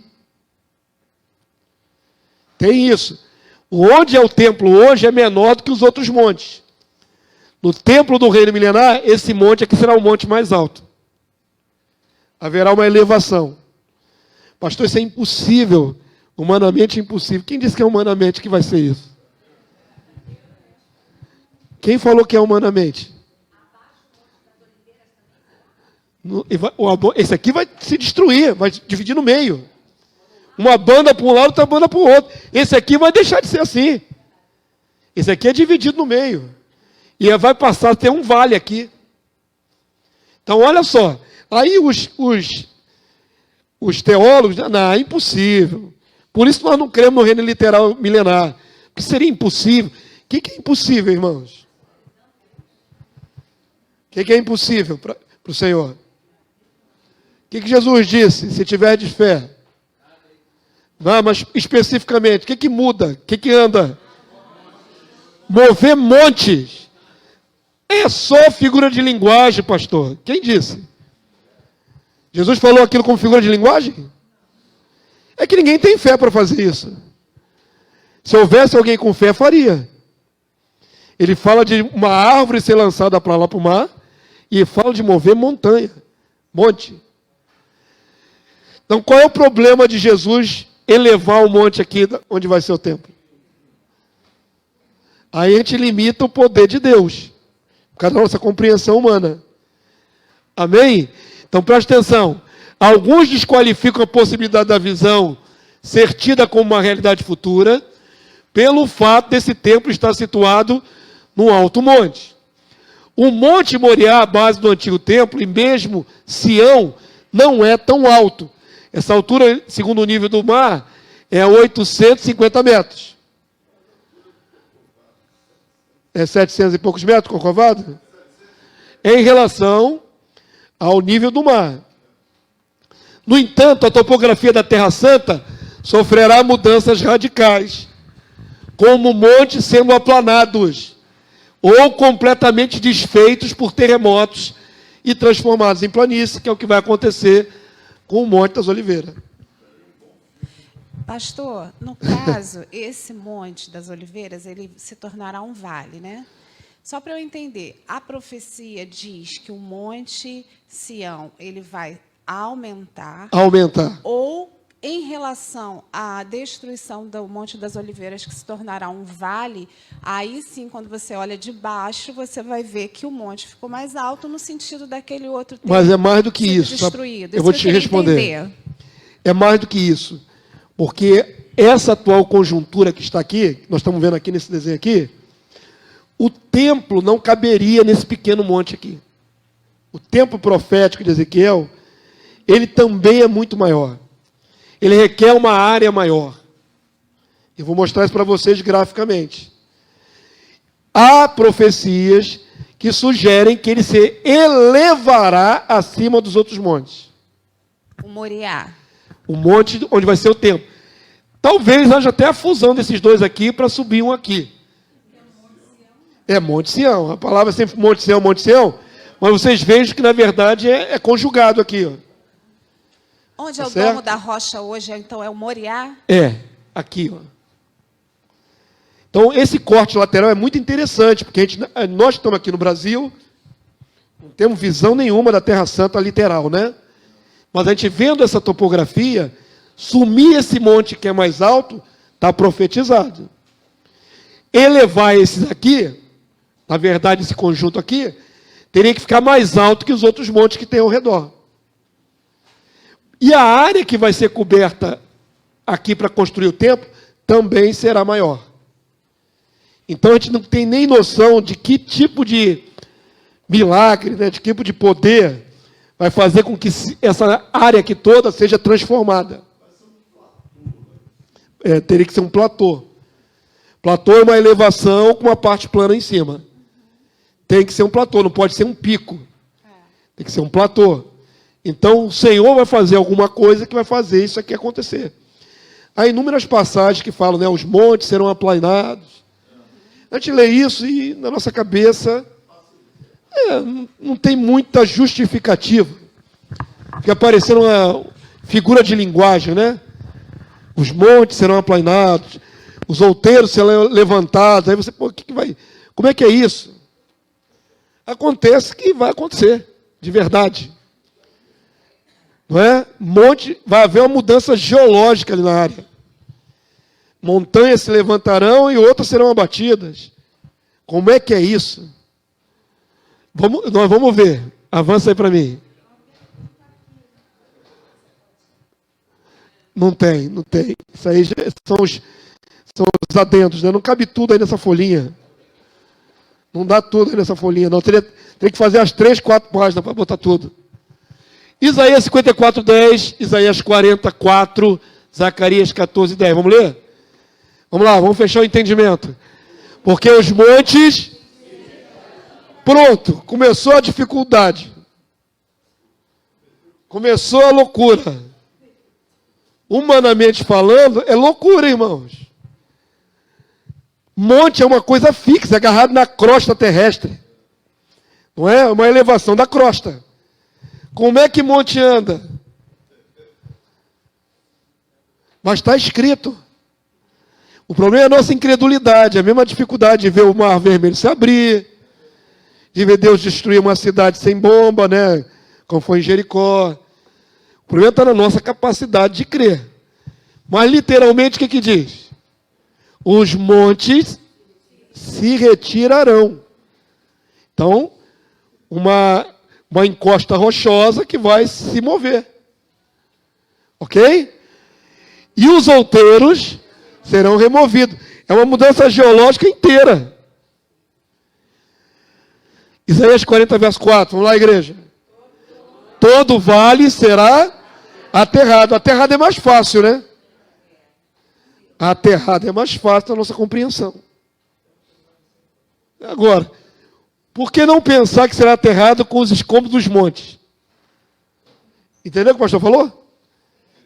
Tem isso. Onde é o templo hoje é menor do que os outros montes. No templo do reino milenar, esse monte aqui será o monte mais alto. Haverá uma elevação. Pastor, isso é impossível. Humanamente impossível. Quem disse que é humanamente que vai ser isso? Quem falou que é humanamente? Esse aqui vai se destruir, vai dividir no meio. Uma banda para um lado, outra banda para o outro. Esse aqui vai deixar de ser assim. Esse aqui é dividido no meio. E vai passar a ter um vale aqui. Então, olha só. Aí os teólogos, não, é impossível. Por isso nós não cremos no reino literal milenar. Porque seria impossível. O que é impossível, irmãos? O que é impossível para o Senhor? O que Jesus disse? Se tiver de fé. Mas especificamente, o que muda? O que anda? Mover montes. É só figura de linguagem, pastor. Quem disse? Jesus falou aquilo como figura de linguagem? É que ninguém tem fé para fazer isso. Se houvesse alguém com fé, faria. Ele fala de uma árvore ser lançada para lá para o mar e fala de mover montanha, monte. Então, qual é o problema de Jesus elevar o monte aqui onde vai ser o templo? Aí a gente limita o poder de Deus, por causa da nossa compreensão humana. Amém? Então, preste atenção. Alguns desqualificam a possibilidade da visão ser tida como uma realidade futura, pelo fato desse templo estar situado num alto monte. O Monte Moriá, a base do antigo templo, e mesmo Sião, não é tão alto. Essa altura, segundo o nível do mar, é 850 metros. É 700 e poucos metros, Corcovado? Em relação ao nível do mar. No entanto, a topografia da Terra Santa sofrerá mudanças radicais, como montes sendo aplanados, ou completamente desfeitos por terremotos e transformados em planície, que é o que vai acontecer com o Monte das Oliveiras. Pastor, no caso, esse Monte das Oliveiras, ele se tornará um vale, né? Só para eu entender, a profecia diz que o Monte Sião, ele vai aumentar. Aumentar. Ou Em relação à destruição do Monte das Oliveiras, que se tornará um vale, aí sim, quando você olha de baixo, você vai ver que o monte ficou mais alto no sentido daquele outro ter Mas é mais do que sido isso. Sabe? destruído. Eu vou Isso te que queria responder. entender. É mais do que isso. Porque essa atual conjuntura que está aqui, que nós estamos vendo aqui nesse desenho aqui, o templo não caberia nesse pequeno monte aqui. O templo profético de Ezequiel, ele também é muito maior. Ele requer uma área maior. Eu vou mostrar isso para vocês graficamente. Há profecias que sugerem que ele se elevará acima dos outros montes. O Moriá. O monte onde vai ser o templo. Talvez haja até a fusão desses dois aqui para subir um aqui. É Monte Sião. A palavra é sempre Monte Sião, Monte Sião. Mas vocês vejam que, na verdade, é conjugado aqui. Ó. Onde é Tá o certo? domo da rocha hoje, então é o Moriá? É, aqui. Ó. Então, esse corte lateral é muito interessante, porque nós estamos aqui no Brasil, não temos visão nenhuma da Terra Santa literal, né? Mas a gente vendo essa topografia, sumir esse monte que é mais alto, está profetizado. Elevar esses aqui, na verdade, esse conjunto aqui, teria que ficar mais alto que os outros montes que tem ao redor. E a área que vai ser coberta aqui para construir o templo também será maior. Então a gente não tem nem noção de que tipo de milagre, né, de que tipo de poder vai fazer com que essa área aqui toda seja transformada. Teria que ser um platô. Platô é uma elevação com uma parte plana em cima. Tem que ser um platô, não pode ser um pico. Tem que ser um platô. Então, o Senhor vai fazer alguma coisa que vai fazer isso aqui acontecer. Há inúmeras passagens que falam, né, os montes serão aplainados. A gente lê isso e, na nossa cabeça, não tem muita justificativa. Fica parecendo uma figura de linguagem, né? Os montes serão aplainados, os outeiros serão levantados. Aí você, como é que é isso? Acontece que vai acontecer, de verdade. Não é? Vai haver uma mudança geológica ali na área. Montanhas se levantarão e outras serão abatidas. Como é que é isso? Nós vamos ver. Avança aí para mim. Não tem. Isso aí são os adendos, né? Não cabe tudo aí nessa folhinha. Não dá tudo aí nessa folhinha, não. Teria que fazer as 3, 4 páginas para botar tudo. Isaías 54:10, Isaías 44, Zacarias 14:10. Vamos ler? Vamos lá, vamos fechar o entendimento. Porque os montes... Pronto, começou a dificuldade. Começou a loucura. Humanamente falando, é loucura, irmãos. Monte é uma coisa fixa, agarrado na crosta terrestre. Não é? Uma elevação da crosta. Como é que monte anda? Mas está escrito. O problema é a nossa incredulidade, a mesma dificuldade de ver o mar vermelho se abrir, de ver Deus destruir uma cidade sem bomba, né? Como foi em Jericó. O problema está na nossa capacidade de crer. Mas literalmente o que diz? Os montes se retirarão. Então, uma encosta rochosa que vai se mover. Ok? E os outeiros serão removidos. É uma mudança geológica inteira. Isaías 40, verso 4. Vamos lá, igreja. Todo vale será aterrado. Aterrado é mais fácil, né? Aterrado é mais fácil da nossa compreensão. Agora, por que não pensar que será aterrado com os escombros dos montes? Entendeu o que o pastor falou?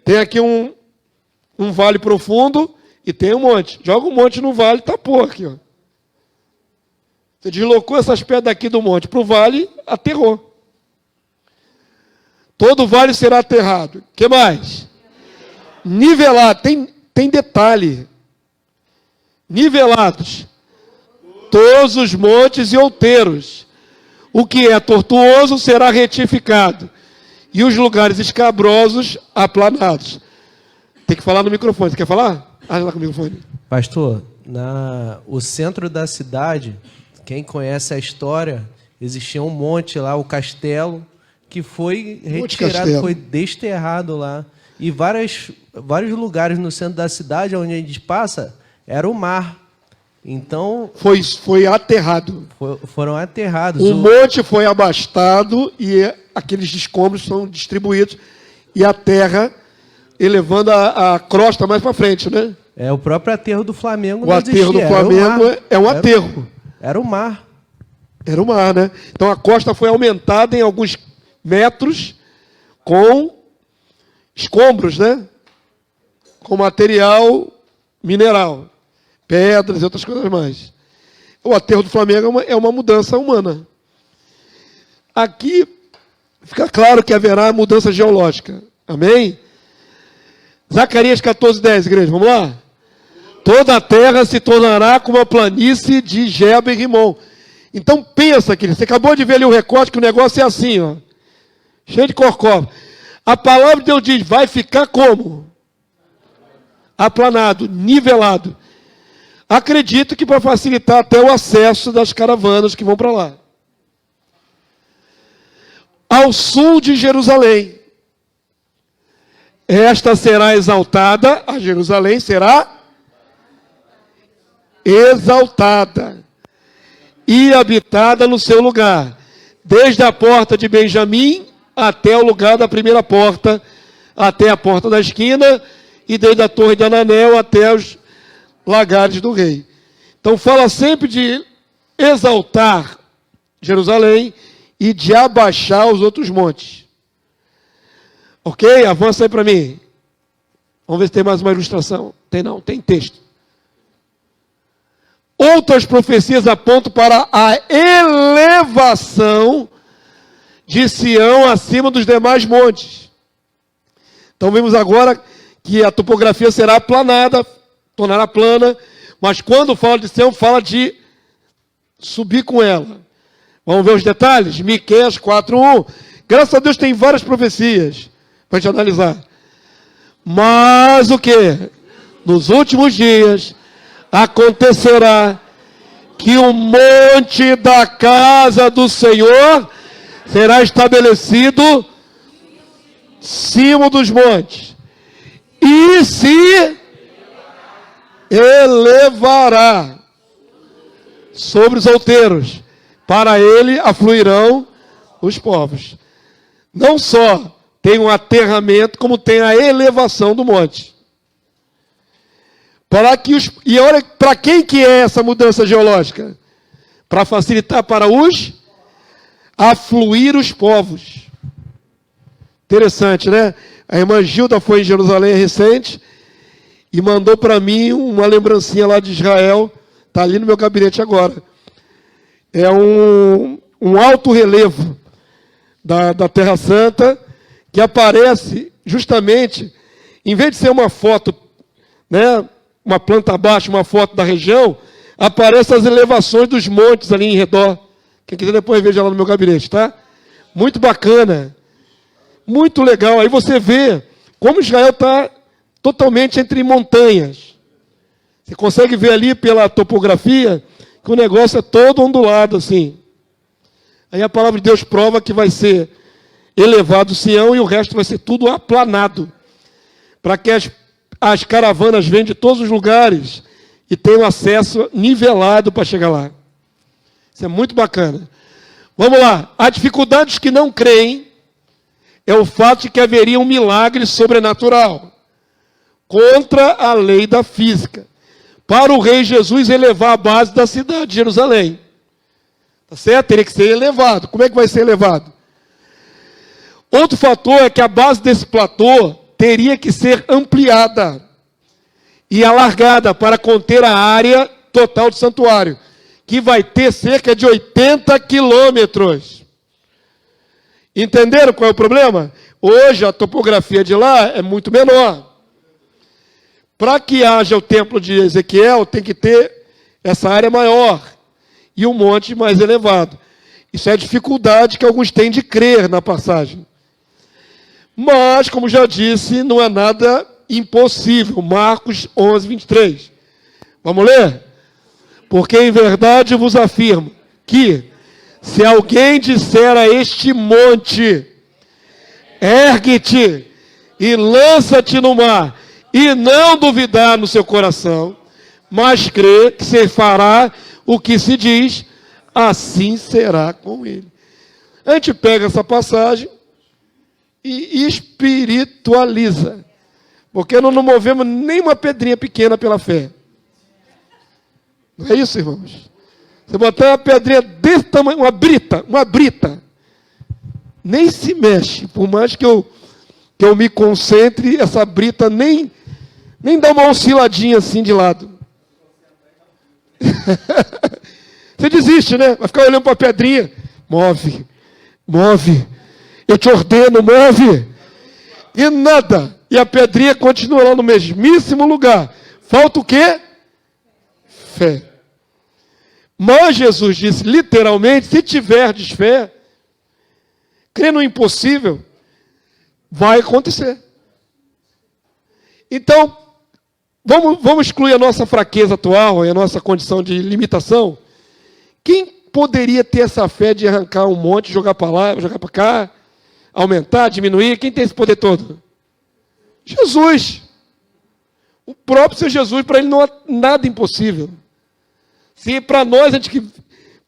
Tem aqui um vale profundo e tem um monte. Joga um monte no vale e tapou aqui. Ó. Você deslocou essas pedras aqui do monte para o vale, aterrou. Todo vale será aterrado. O que mais? Nivelado. Tem detalhe. Nivelados. Todos os montes e outeiros. O que é tortuoso será retificado. E os lugares escabrosos aplanados. Tem que falar no microfone. Você quer falar? Ah, lá com o microfone. Pastor, o centro da cidade, quem conhece a história, existia um monte lá, o castelo, que foi retirado, foi desterrado lá. E vários lugares no centro da cidade, onde a gente passa, era o mar. Então... Foi aterrado. Foram aterrados. O monte foi abastado e aqueles escombros são distribuídos. E a terra elevando a crosta mais para frente, né? É, o próprio aterro do Flamengo não existia. O aterro do Flamengo é um aterro. Era o mar. Era o mar, né? Então a costa foi aumentada em alguns metros com escombros, né? Com material mineral, pedras e outras coisas mais. O aterro do Flamengo é uma mudança humana. Aqui fica claro que haverá mudança geológica. Amém? Zacarias 14:10, igreja, vamos lá? Toda a terra se tornará como a planície de Geba e Rimon. Então pensa, querido, você acabou de ver ali o recorte que o negócio é assim, ó, cheio de corcóvio. A palavra de Deus diz, vai ficar como? Aplanado, nivelado. Acredito que para facilitar até o acesso das caravanas que vão para lá. Ao sul de Jerusalém, esta será exaltada, a Jerusalém será exaltada e habitada no seu lugar, desde a porta de Benjamim até o lugar da primeira porta, até a porta da esquina, e desde a torre de Ananel até os lagares do rei. Então fala sempre de exaltar Jerusalém e de abaixar os outros montes. Ok? Avança aí para mim. Vamos ver se tem mais uma ilustração. Tem não, tem texto. Outras profecias apontam para a elevação de Sião acima dos demais montes. Então vimos agora que a topografia será aplanada, tornará plana, mas quando fala de Sião, fala de subir com ela. Vamos ver os detalhes? Miqueias 4:1. Graças a Deus tem várias profecias para a gente analisar. Mas o que? Nos últimos dias acontecerá que o monte da casa do Senhor será estabelecido cima dos montes e se elevará sobre os outeiros. Para ele afluirão os povos. Não só tem um aterramento, como tem a elevação do monte. E olha, para quem que é essa mudança geológica? Para facilitar para afluir os povos. Interessante, né? A irmã Gilda foi em Jerusalém recente e mandou para mim uma lembrancinha lá de Israel. Está ali no meu gabinete agora. É um alto relevo da Terra Santa que aparece justamente, em vez de ser uma foto, né, uma planta abaixo, uma foto da região, aparecem as elevações dos montes ali em redor. Quem quiser depois veja lá no meu gabinete, tá? Muito bacana. Muito legal. Aí você vê como Israel está totalmente entre montanhas. Você consegue ver ali pela topografia que o negócio é todo ondulado assim. Aí a palavra de Deus prova que vai ser elevado Sião e o resto vai ser tudo aplanado. Para que as caravanas venham de todos os lugares e tenham acesso nivelado para chegar lá. Isso é muito bacana. Vamos lá. A dificuldade dos que não creem é o fato de que haveria um milagre sobrenatural contra a lei da física, para o rei Jesus elevar a base da cidade de Jerusalém. Tá certo? Teria que ser elevado. Como é que vai ser elevado? Outro fator é que a base desse platô teria que ser ampliada e alargada para conter a área total do santuário, que vai ter cerca de 80 quilômetros. Entenderam qual é o problema? Hoje a topografia de lá é muito menor. Para que haja o templo de Ezequiel, tem que ter essa área maior e um monte mais elevado. Isso é a dificuldade que alguns têm de crer na passagem. Mas, como já disse, não é nada impossível. Marcos 11, 23. Vamos ler? Porque em verdade vos afirmo que, se alguém disser a este monte, ergue-te e lança-te no mar, e não duvidar no seu coração, mas crê que se fará o que se diz, assim será com ele. A gente pega essa passagem e espiritualiza, porque nós não movemos nem uma pedrinha pequena pela fé. Não é isso, irmãos? Você botar uma pedrinha desse tamanho, uma brita, nem se mexe, por mais que eu me concentre, essa brita nem dá uma osciladinha assim de lado. Você desiste, né? Vai ficar olhando para a pedrinha. Move. Eu te ordeno, move. E nada. E a pedrinha continua lá no mesmíssimo lugar. Falta o quê? Fé. Mas Jesus disse, literalmente, se tiverdes fé, crê no impossível, vai acontecer. Então, vamos excluir a nossa fraqueza atual e a nossa condição de limitação. Quem poderia ter essa fé de arrancar um monte, jogar para lá, jogar para cá, aumentar, diminuir? Quem tem esse poder todo? Jesus. O próprio Senhor Jesus, para ele não há nada impossível. Se para nós a gente que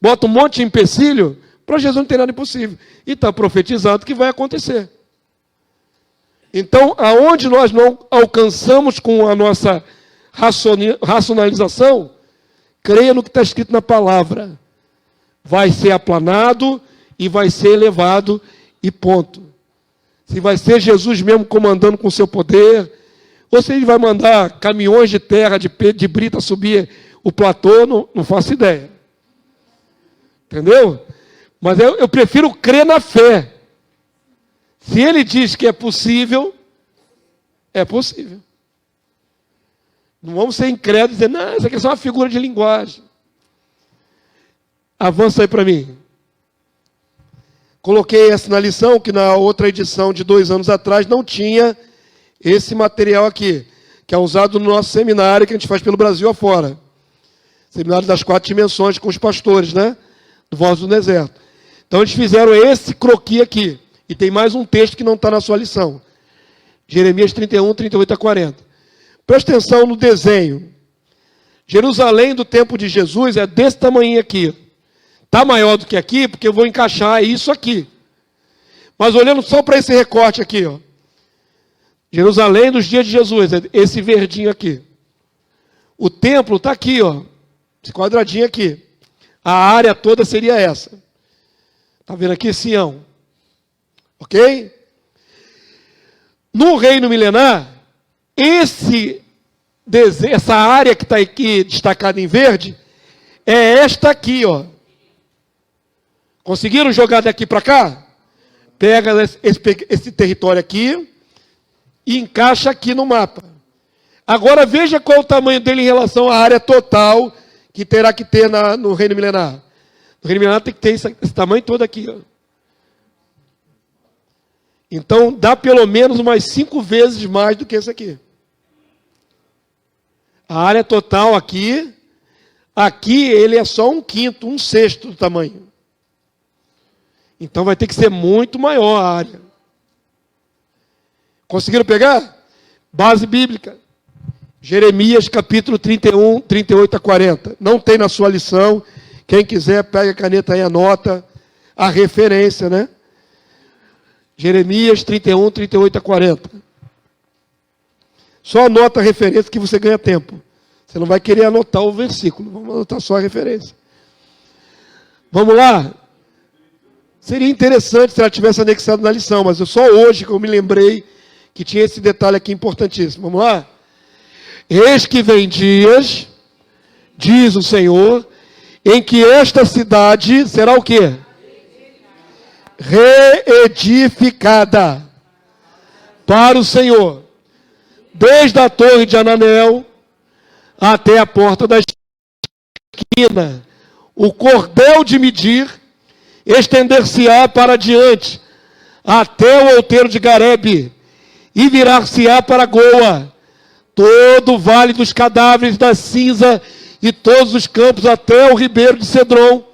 bota um monte de empecilho, para Jesus não tem nada impossível. E está profetizado que vai acontecer. Então, aonde nós não alcançamos com a nossa racionalização, creia no que está escrito na palavra. Vai ser aplanado e vai ser elevado e ponto. Se vai ser Jesus mesmo comandando com o seu poder, ou se ele vai mandar caminhões de terra, de brita subir o platô, não faço ideia. Entendeu? Mas eu prefiro crer na fé. Se ele diz que é possível, é possível. Não vamos ser incrédulos e dizer, não, isso aqui é só uma figura de linguagem. Avança aí para mim. Coloquei essa na lição, que na outra edição de 2 anos atrás não tinha esse material aqui, que é usado no nosso seminário, que a gente faz pelo Brasil afora. Seminário das 4 dimensões com os pastores, né? Do Voz do Deserto. Então eles fizeram esse croquis aqui. E tem mais um texto que não está na sua lição. Jeremias 31, 38 a 40. Presta atenção no desenho. Jerusalém do tempo de Jesus é desse tamanho aqui. Está maior do que aqui, porque eu vou encaixar isso aqui. Mas olhando só para esse recorte aqui, ó. Jerusalém dos dias de Jesus, é esse verdinho aqui. O templo está aqui, ó. Esse quadradinho aqui. A área toda seria essa. Está vendo aqui, Sião? Ok? No reino milenar, essa área que está aqui destacada em verde, é esta aqui, ó. Conseguiram jogar daqui para cá? Pega esse território aqui e encaixa aqui no mapa. Agora veja qual é o tamanho dele em relação à área total que terá que ter no reino milenar. No reino milenar tem que ter esse tamanho todo aqui, ó. Então, dá pelo menos umas 5 vezes mais do que esse aqui. A área total aqui ele é só 1/5, 1/6 do tamanho. Então, vai ter que ser muito maior a área. Conseguiram pegar? Base bíblica. Jeremias, capítulo 31, 38 a 40. Não tem na sua lição. Quem quiser, pega a caneta aí, anota a referência, né? Jeremias 31, 38 a 40. Só anota a referência que você ganha tempo. Você não vai querer anotar o versículo. Vamos anotar só a referência. Vamos lá? Seria interessante se ela tivesse anexado na lição, mas só hoje que eu me lembrei que tinha esse detalhe aqui importantíssimo. Vamos lá? Eis que vem dias, diz o Senhor, em que esta cidade será o quê? Reedificada para o Senhor, desde a torre de Ananel até a porta da esquina. O cordel de medir estender-se-á para diante, até o outeiro de Garebe, e virar-se-á para Goa, todo o vale dos cadáveres da cinza e todos os campos até o ribeiro de Cedron,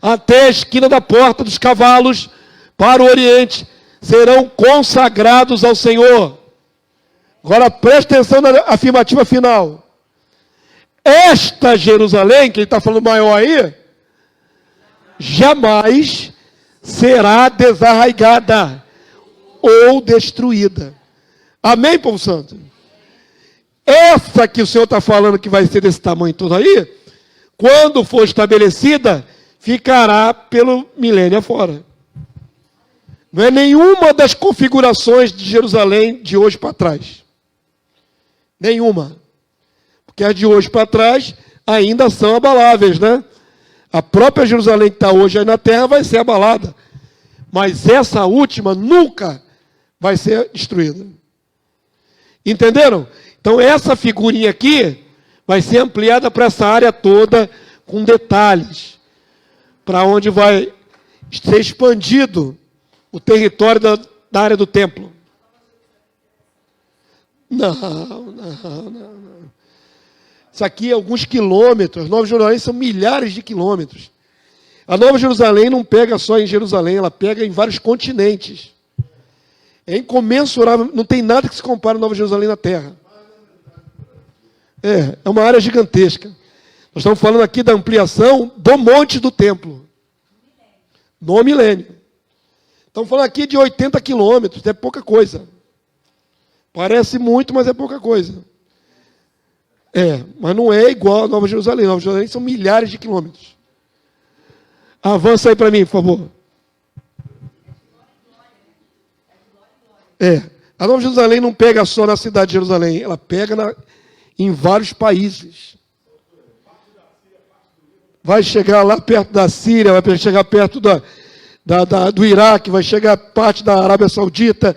até a esquina da porta dos cavalos, para o oriente, serão consagrados ao Senhor. Agora preste atenção na afirmativa final. Esta Jerusalém, que ele está falando maior aí, jamais será desarraigada ou destruída. Amém, povo santo? Essa que o Senhor está falando que vai ser desse tamanho todo aí, quando for estabelecida, ficará pelo milênio afora. Não é nenhuma das configurações de Jerusalém de hoje para trás. Nenhuma. Porque as de hoje para trás ainda são abaláveis, né? A própria Jerusalém que está hoje aí na terra vai ser abalada. Mas essa última nunca vai ser destruída. Entenderam? Então essa figurinha aqui vai ser ampliada para essa área toda com detalhes. Para onde vai ser expandido o território da área do templo. Não. Isso aqui é alguns quilômetros. Nova Jerusalém são milhares de quilômetros. A Nova Jerusalém não pega só em Jerusalém, ela pega em vários continentes. É incomensurável, não tem nada que se compare a Nova Jerusalém na Terra. É uma área gigantesca. Nós estamos falando aqui da ampliação do monte do templo. No milênio. Estamos falando aqui de 80 quilômetros, é pouca coisa. Parece muito, mas é pouca coisa. Mas não é igual a Nova Jerusalém. Nova Jerusalém são milhares de quilômetros. Avança aí para mim, por favor. A Nova Jerusalém não pega só na cidade de Jerusalém, ela pega em vários países. Vai chegar lá perto da Síria, vai chegar perto do Iraque, vai chegar parte da Arábia Saudita,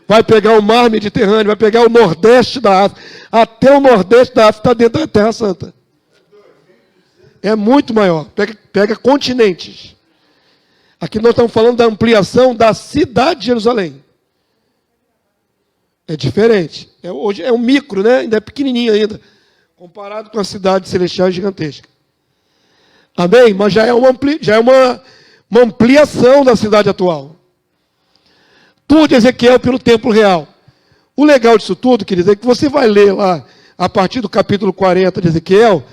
vai pegar o mar Mediterrâneo, vai pegar o nordeste da África. Até o nordeste da África está dentro da Terra Santa. É muito maior, pega continentes. Aqui nós estamos falando da ampliação da cidade de Jerusalém. É diferente. Hoje é um micro, né? Ainda é pequenininho ainda, comparado com a cidade celestial gigantesca. Amém? Mas já é uma ampliação da cidade atual. Tudo de Ezequiel pelo templo real. O legal disso tudo, queridos, é que você vai ler lá, a partir do capítulo 40 de Ezequiel,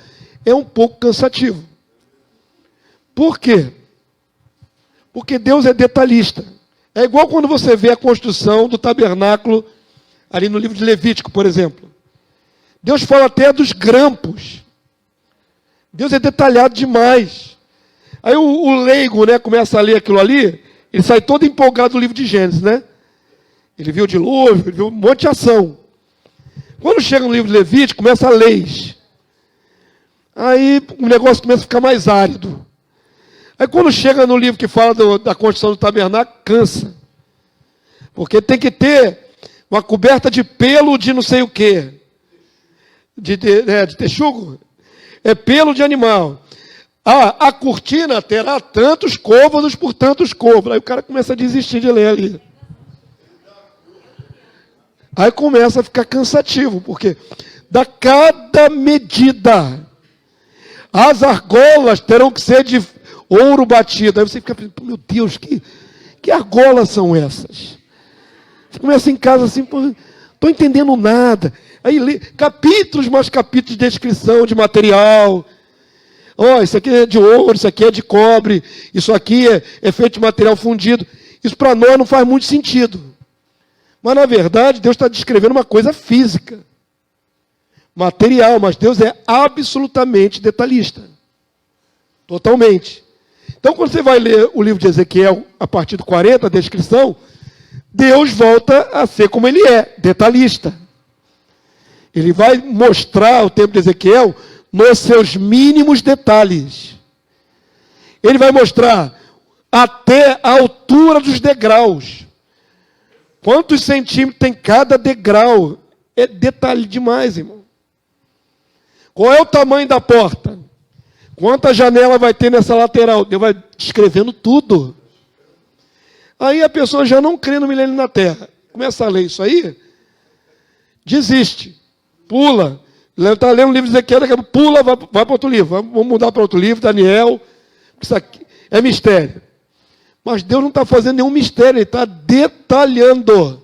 é um pouco cansativo. Por quê? Porque Deus é detalhista. É igual quando você vê a construção do tabernáculo, ali no livro de Levítico, por exemplo. Deus fala até dos grampos. Deus é detalhado demais. Aí o leigo, né, começa a ler aquilo ali, ele sai todo empolgado do livro de Gênesis, né? Ele viu o dilúvio, ele viu um monte de ação. Quando chega no livro de Levítico, começa a leis. Aí o negócio começa a ficar mais árido. Aí quando chega no livro que fala da construção do tabernáculo, cansa. Porque tem que ter uma coberta de pelo de não sei o quê. De texugo? É pelo de animal. A cortina terá tantos côvados por tantos côvados. Aí o cara começa a desistir de ler ali. Aí começa a ficar cansativo, porque dá cada medida. As argolas terão que ser de ouro batido. Aí você fica pensando, meu Deus, que argolas são essas? Você começa em casa assim, não estou entendendo nada. Aí lê capítulos mais capítulos de descrição de material. Isso aqui é de ouro, isso aqui é de cobre, isso aqui é feito de material fundido. Isso para nós não faz muito sentido. Mas, na verdade, Deus está descrevendo uma coisa física. Material, mas Deus é absolutamente detalhista. Totalmente. Então, quando você vai ler o livro de Ezequiel, a partir do 40, a descrição, Deus volta a ser como ele é, detalhista. Ele vai mostrar o tempo de Ezequiel nos seus mínimos detalhes. Ele vai mostrar até a altura dos degraus. Quantos centímetros tem cada degrau? É detalhe demais, irmão. Qual é o tamanho da porta? Quanta janela vai ter nessa lateral? Deus vai descrevendo tudo. Aí a pessoa já não crê no milênio na terra. começa a ler isso aí, desiste, pula. Está lendo o livro de Ezequiel, pula, vai para outro livro. Vamos mudar para outro livro, Daniel. Isso aqui é mistério. Mas Deus não está fazendo nenhum mistério, Ele está detalhando.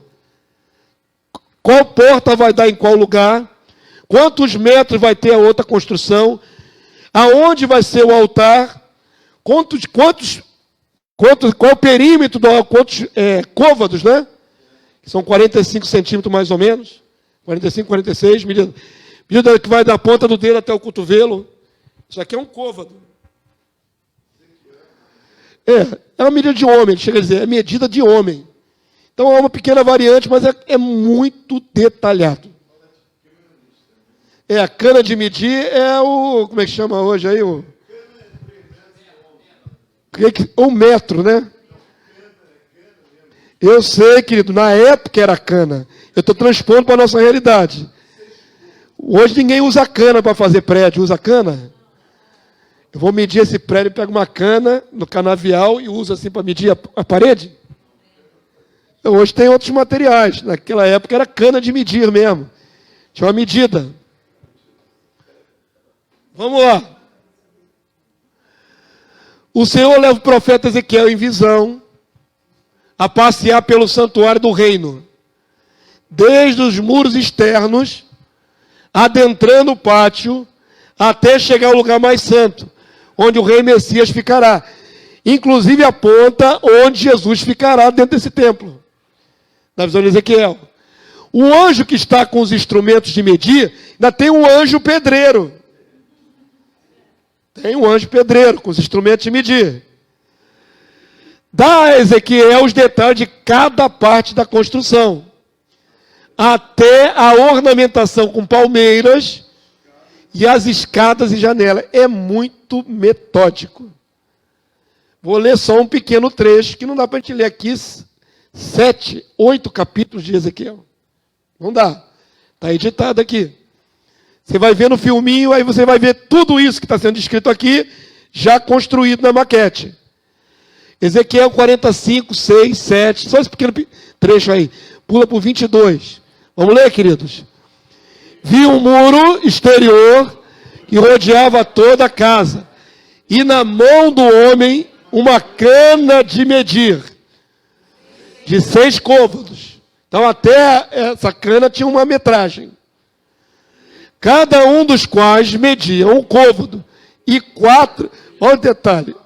Qual porta vai dar em qual lugar? Quantos metros vai ter a outra construção? Aonde vai ser o altar? Qual o perímetro, quantos côvados, né? São 45 centímetros mais ou menos. 45, 46, medida que vai da ponta do dedo até o cotovelo. Isso aqui é um côvado. É uma medida de homem, chega a dizer, é medida de homem. Então é uma pequena variante, mas é muito detalhado. A cana de medir é o... Como é que chama hoje aí? O metro, né? Eu sei, querido, na época era cana. Eu estou transpondo para a nossa realidade. Hoje ninguém usa cana para fazer prédio. Usa cana? Eu vou medir esse prédio, pego uma cana no canavial e uso assim para medir a parede? Então, hoje tem outros materiais. Naquela época era cana de medir mesmo. Tinha uma medida. Vamos lá. O Senhor leva o profeta Ezequiel em visão a passear pelo santuário do reino, desde os muros externos, adentrando o pátio, até chegar ao lugar mais santo, onde o rei Messias ficará. Inclusive aponta onde Jesus ficará dentro desse templo. Na visão de Ezequiel. O anjo que está com os instrumentos de medir, ainda tem um anjo pedreiro. Tem um anjo pedreiro com os instrumentos de medir. Dá a Ezequiel os detalhes de cada parte da construção. Até a ornamentação com palmeiras e as escadas e janelas. É muito metódico. Vou ler só um pequeno trecho, que não dá para a gente ler aqui 7, 8 capítulos de Ezequiel. Não dá. Está editado aqui. Você vai ver no filminho, aí você vai ver tudo isso que está sendo descrito aqui, já construído na maquete. Ezequiel 45, 6, 7, só esse pequeno trecho aí. Pula para o 22. Vamos ler, queridos? Vi um muro exterior que rodeava toda a casa, e na mão do homem uma cana de medir, de 6 côvados. Então até essa cana tinha uma metragem. Cada um dos quais media um côvado e 4, olha o detalhe,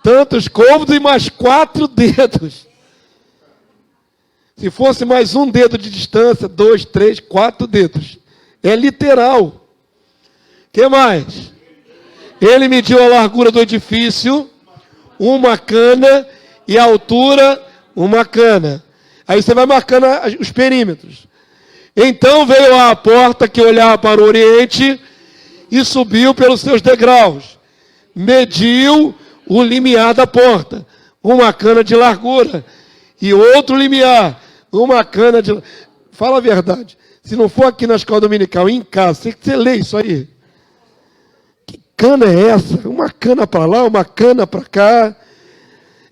tantos côvados e mais 4 dedos. Se fosse mais um dedo de distância, 2, 3, 4 dedos. É literal. O que mais? Ele mediu a largura do edifício, uma cana, e a altura, uma cana. Aí você vai marcando os perímetros. Então veio à porta que olhava para o oriente e subiu pelos seus degraus. Mediu o limiar da porta, uma cana de largura, e outro limiar, uma cana de... Fala a verdade. Se não for aqui na escola dominical, em casa, você lê isso aí. Que cana é essa? Uma cana para lá, uma cana para cá.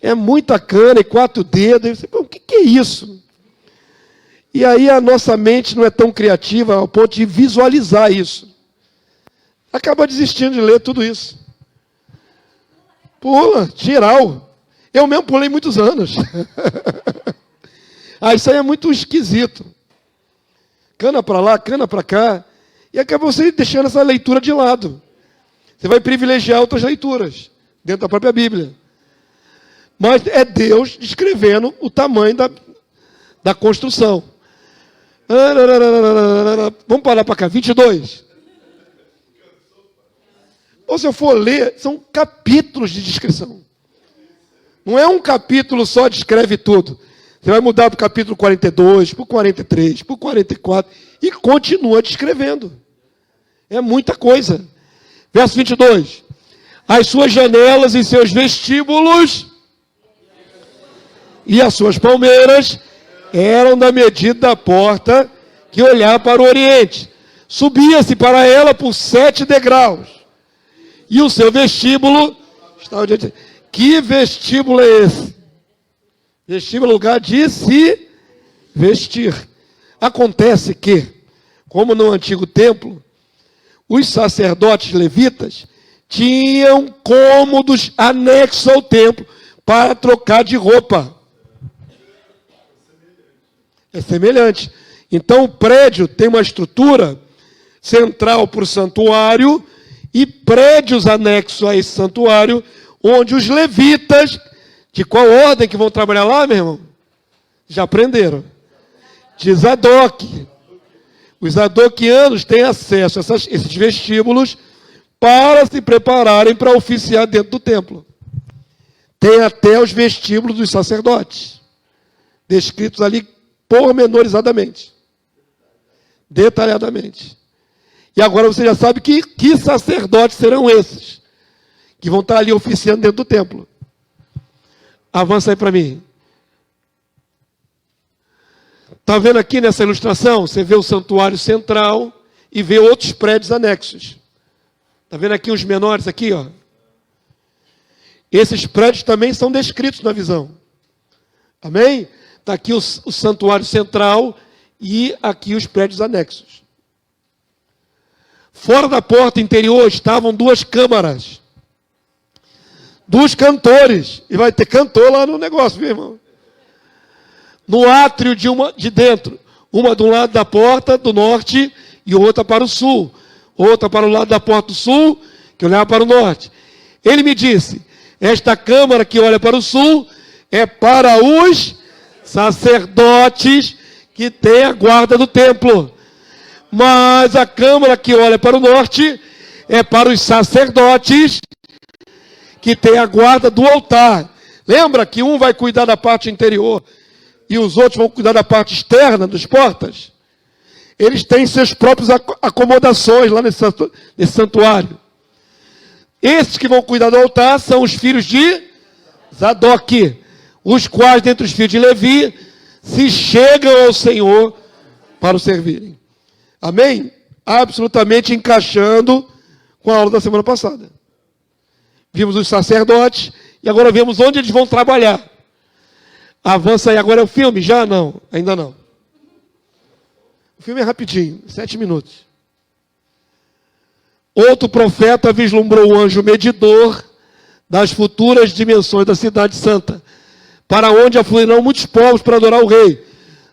É muita cana e 4 dedos. O que é isso? E aí a nossa mente não é tão criativa ao ponto de visualizar isso. Acaba desistindo de ler tudo isso. Pula, geral. Eu mesmo pulei muitos anos. Isso aí é muito esquisito. Cana para lá, cana para cá. E acaba você deixando essa leitura de lado. Você vai privilegiar outras leituras, dentro da própria Bíblia. Mas é Deus descrevendo o tamanho da construção. Vamos parar para cá, 22. Ou se eu for ler, são capítulos de descrição. Não é um capítulo só descreve tudo. Você vai mudar para o capítulo 42, para o 43, para o 44, e continua descrevendo. É muita coisa. Verso 22. As suas janelas e seus vestíbulos e as suas palmeiras eram da medida da porta que olhava para o oriente. Subia-se para ela por 7 degraus. E o seu vestíbulo estava diante. Que vestíbulo é esse? Vestíbulo é lugar de se vestir. Acontece que, como no antigo templo, os sacerdotes levitas tinham cômodos anexos ao templo para trocar de roupa. É semelhante. Então o prédio tem uma estrutura central para o santuário e prédios anexos a esse santuário, onde os levitas, de qual ordem que vão trabalhar lá, meu irmão? Já aprenderam. De Zadok. Os zadoquianos têm acesso a esses vestíbulos para se prepararem para oficiar dentro do templo. Tem até os vestíbulos dos sacerdotes, descritos ali pormenorizadamente, detalhadamente. E agora você já sabe que sacerdotes serão esses, que vão estar ali oficiando dentro do templo. Avança aí para mim. Está vendo aqui nessa ilustração? Você vê o santuário central e vê outros prédios anexos. Está vendo aqui os menores aqui, ó? Esses prédios também são descritos na visão. Amém? Está aqui o santuário central e aqui os prédios anexos. Fora da porta interior estavam duas câmaras dos cantores. E vai ter cantor lá no negócio, viu, irmão? No átrio de dentro. Uma do lado da porta do norte e outra para o sul. Outra para o lado da porta do sul, que olhava para o norte. Ele me disse, esta câmara que olha para o sul é para os sacerdotes que têm a guarda do templo. Mas a câmara que olha para o norte é para os sacerdotes que têm a guarda do altar. Lembra que um vai cuidar da parte interior e os outros vão cuidar da parte externa das portas? Eles têm seus próprios acomodações lá nesse santuário. Esses que vão cuidar do altar são os filhos de Zadok, os quais, dentre os filhos de Levi, se chegam ao Senhor para o servirem. Amém? Absolutamente encaixando com a aula da semana passada. Vimos os sacerdotes e agora vemos onde eles vão trabalhar. Avança aí, agora é o filme? Já não, ainda não. O filme é rapidinho, 7 minutos. Outro profeta vislumbrou o anjo medidor das futuras dimensões da cidade santa, para onde afluirão muitos povos para adorar o rei.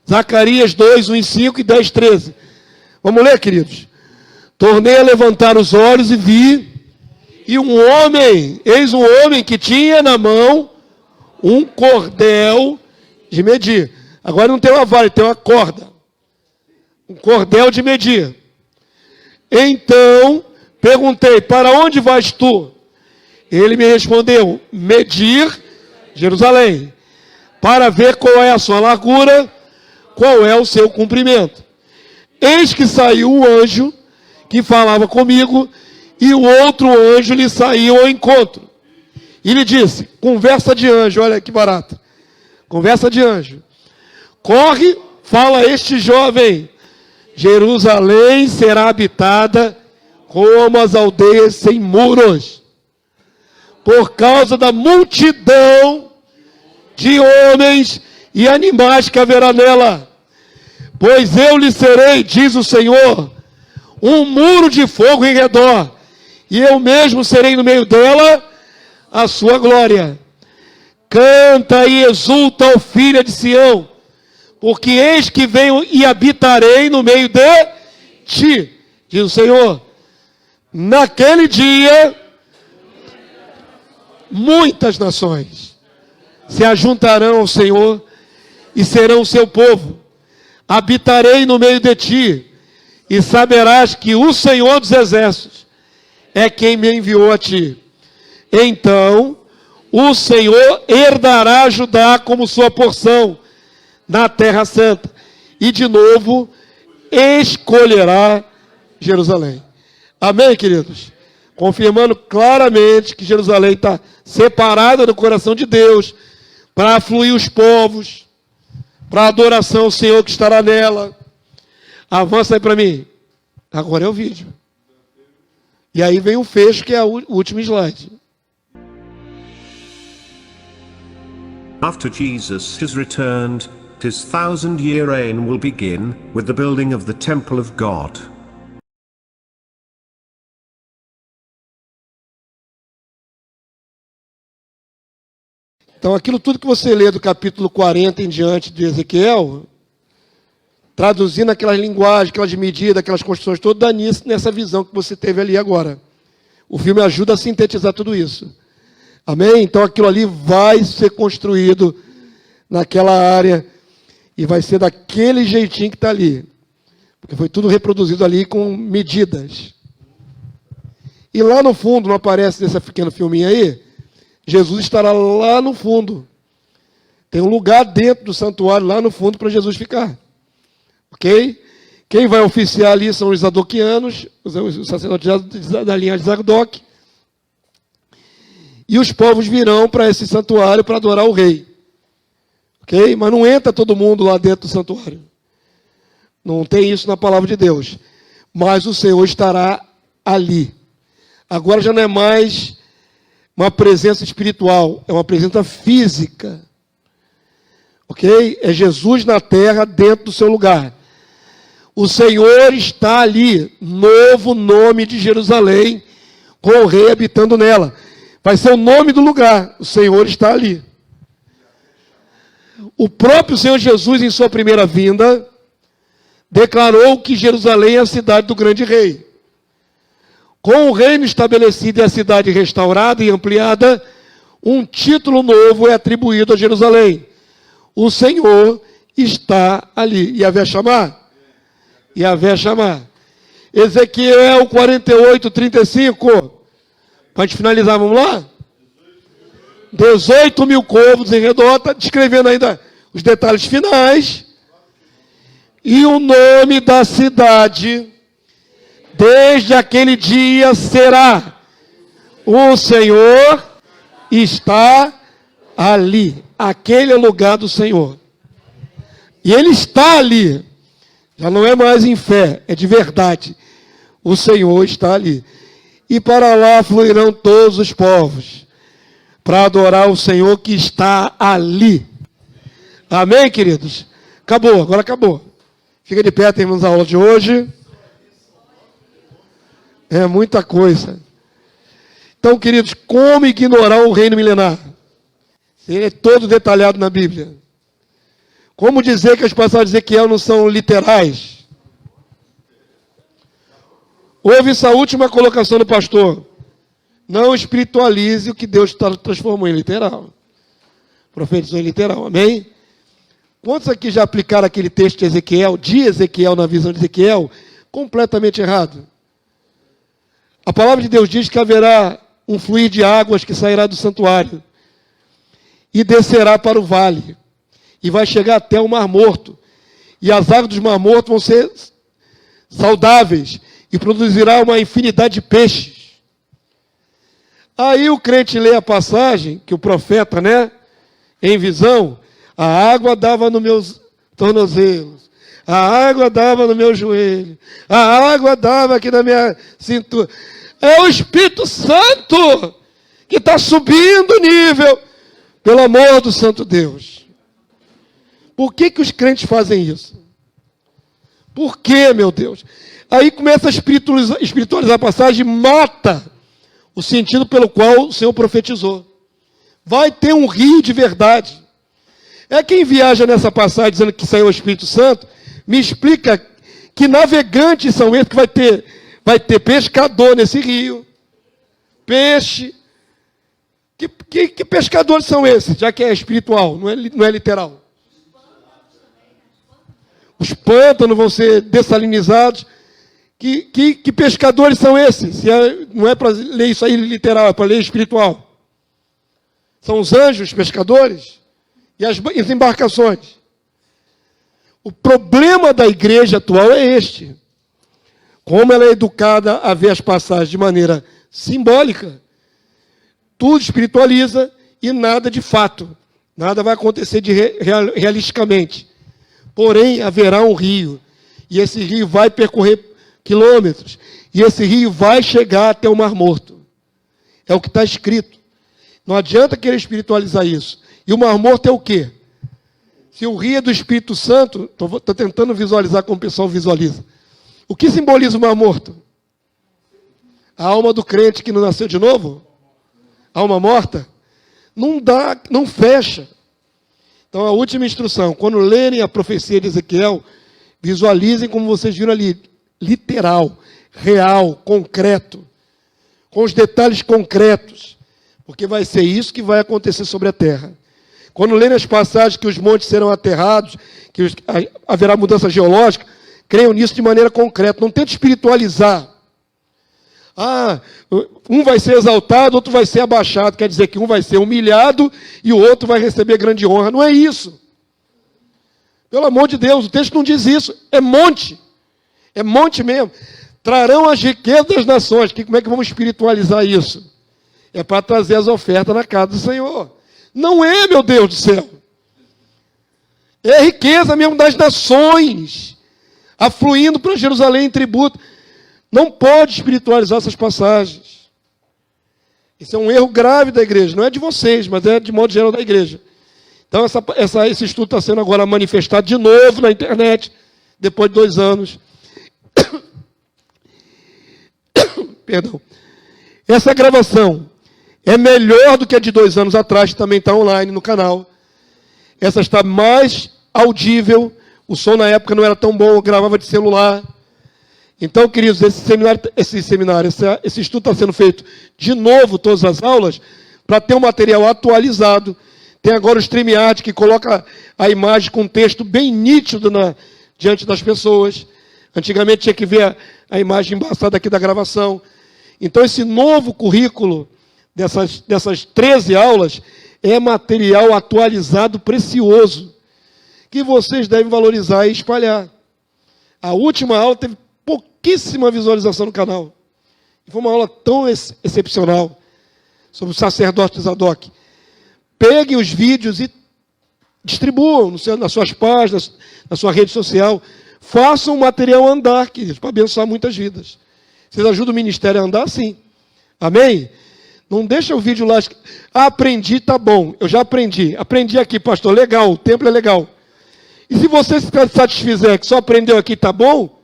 Zacarias 2, 1 e 5 e 10, 13. Vamos ler, queridos? Tornei a levantar os olhos e vi, e eis um homem que tinha na mão um cordel de medir. Agora não tem uma vara, tem uma corda. Um cordel de medir. Então, perguntei, para onde vais tu? Ele me respondeu, medir Jerusalém, para ver qual é a sua largura, qual é o seu comprimento. Eis que saiu o anjo que falava comigo, e o outro anjo lhe saiu ao encontro. E lhe disse, conversa de anjo, olha que barato. Conversa de anjo. Corre, fala a este jovem, Jerusalém será habitada como as aldeias sem muros, por causa da multidão de homens e animais que haverá nela. Pois eu lhe serei, diz o Senhor, um muro de fogo em redor, e eu mesmo serei no meio dela a sua glória. Canta e exulta, ó filha de Sião, porque eis que venho e habitarei no meio de ti, diz o Senhor. Naquele dia, muitas nações se ajuntarão ao Senhor e serão o seu povo. Habitarei no meio de ti, e saberás que o Senhor dos Exércitos é quem me enviou a ti. Então, o Senhor herdará Judá como sua porção na terra santa, e de novo escolherá Jerusalém. Amém, queridos? Confirmando claramente que Jerusalém está separada do coração de Deus para afluir os povos, para a adoração ao Senhor que estará nela. Avança aí para mim. Agora é o vídeo. E aí vem o fecho, que é o último slide. After Jesus has returned, his 1,000-year reign will begin with the building of the temple of God. Então, aquilo tudo que você lê do capítulo 40 em diante de Ezequiel, traduzindo aquelas linguagens, aquelas medidas, aquelas construções todas, dá nisso, nessa visão que você teve ali agora. O filme ajuda a sintetizar tudo isso. Amém? Então, aquilo ali vai ser construído naquela área e vai ser daquele jeitinho que está ali. Porque foi tudo reproduzido ali com medidas. E lá no fundo, não aparece nesse pequeno filminho aí? Jesus estará lá no fundo. Tem um lugar dentro do santuário, lá no fundo, para Jesus ficar. Ok? Quem vai oficiar ali são os zadoquianos, os sacerdotes da linha de Zadok. E os povos virão para esse santuário para adorar o rei. Ok? Mas não entra todo mundo lá dentro do santuário. Não tem isso na palavra de Deus. Mas o Senhor estará ali. Agora já não é mais uma presença espiritual, é uma presença física. Ok? É Jesus na terra, dentro do seu lugar. O Senhor está ali, novo nome de Jerusalém, com o rei habitando nela. Vai ser o nome do lugar, o Senhor está ali. O próprio Senhor Jesus, em sua primeira vinda, declarou que Jerusalém é a cidade do grande rei. Com o reino estabelecido e a cidade restaurada e ampliada, um título novo é atribuído a Jerusalém. O Senhor está ali. Yahvé chamar? Yahvé chamar. Ezequiel 48, 35. Para a gente finalizar, vamos lá? 18 mil côvados em redor, está descrevendo ainda os detalhes finais. E o nome da cidade, desde aquele dia, será: o Senhor está ali. Aquele é o lugar do Senhor. E Ele está ali. Já não é mais em fé, é de verdade. O Senhor está ali. E para lá fluirão todos os povos, para adorar o Senhor que está ali. Amém, queridos? Acabou, agora acabou. Fica de pé, terminamos a aula de hoje. É muita coisa. Então, queridos, como ignorar o reino milenar? Ele é todo detalhado na Bíblia. Como dizer que as passagens de Ezequiel não são literais? Houve essa última colocação do pastor. Não espiritualize o que Deus transformou em literal. Profetizou em literal, amém? Quantos aqui já aplicaram aquele texto de Ezequiel, na visão de Ezequiel, completamente errado? A palavra de Deus diz que haverá um fluir de águas que sairá do santuário e descerá para o vale, e vai chegar até o Mar Morto. E as águas do Mar Morto vão ser saudáveis, e produzirá uma infinidade de peixes. Aí o crente lê a passagem, que o profeta, em visão, a água dava nos meus tornozelos, a água dava no meu joelho, a água dava aqui na minha cintura. É o Espírito Santo que está subindo o nível, pelo amor do Santo Deus. Por que os crentes fazem isso? Por que, meu Deus? Aí começa a espiritualizar a passagem e mata o sentido pelo qual o Senhor profetizou. Vai ter um rio de verdade. É quem viaja nessa passagem dizendo que saiu o Espírito Santo, me explica que navegantes são esses que vai ter pescador nesse rio. Peixe. Que pescadores são esses? Já que é espiritual, não é literal. Os pântanos vão ser dessalinizados. Que pescadores são esses? Não é para ler isso aí literal, é para ler espiritual. São os anjos pescadores e as embarcações. O problema da igreja atual é este. Como ela é educada a ver as passagens de maneira simbólica, tudo espiritualiza e nada de fato. Nada vai acontecer realisticamente. Porém, haverá um rio. E esse rio vai percorrer quilômetros. E esse rio vai chegar até o Mar Morto. É o que está escrito. Não adianta querer espiritualizar isso. E o Mar Morto é o quê? Se o rio é do Espírito Santo, estou tentando visualizar como o pessoal visualiza. O que simboliza o mar morto? A alma do crente que não nasceu de novo? Alma morta? Não dá, não fecha. Então, a última instrução, quando lerem a profecia de Ezequiel, visualizem como vocês viram ali, literal, real, concreto, com os detalhes concretos, porque vai ser isso que vai acontecer sobre a terra. Quando lerem as passagens que os montes serão aterrados, que haverá mudança geológica, creiam nisso de maneira concreta, não tente espiritualizar. Ah, um vai ser exaltado, outro vai ser abaixado. Quer dizer que um vai ser humilhado e o outro vai receber grande honra. Não é isso. Pelo amor de Deus, o texto não diz isso. É monte. É monte mesmo. Trarão as riquezas das nações. Como é que vamos espiritualizar isso? É para trazer as ofertas na casa do Senhor. Não é, meu Deus do céu. É a riqueza mesmo das nações, afluindo para Jerusalém em tributo. Não pode espiritualizar essas passagens. Isso é um erro grave da igreja. Não é de vocês, mas é de modo geral da igreja. Então, esse estudo está sendo agora manifestado de novo na internet, depois de 2 anos. Perdão. Essa gravação é melhor do que a de 2 anos atrás, que também está online no canal. Essa está mais audível. O som na época não era tão bom, eu gravava de celular. Então, queridos, esse estudo está sendo feito de novo, todas as aulas, para ter um material atualizado. Tem agora o StreamYard, que coloca a imagem com texto bem nítido diante das pessoas. Antigamente tinha que ver a imagem embaçada aqui da gravação. Então, esse novo currículo dessas 13 aulas é material atualizado precioso, que vocês devem valorizar e espalhar. A última aula teve pouquíssima visualização no canal. Foi uma aula tão excepcional sobre o sacerdote Zadok. Peguem os vídeos e distribuam nas suas páginas, na sua rede social. Façam o material andar, queridos, para abençoar muitas vidas. Vocês ajudam o ministério a andar, sim. Amém? Não deixa o vídeo lá. Ah, aprendi, tá bom. Eu já aprendi. Aprendi aqui, pastor. Legal, o templo é legal. E se você se satisfizer que só aprendeu aqui, tá bom?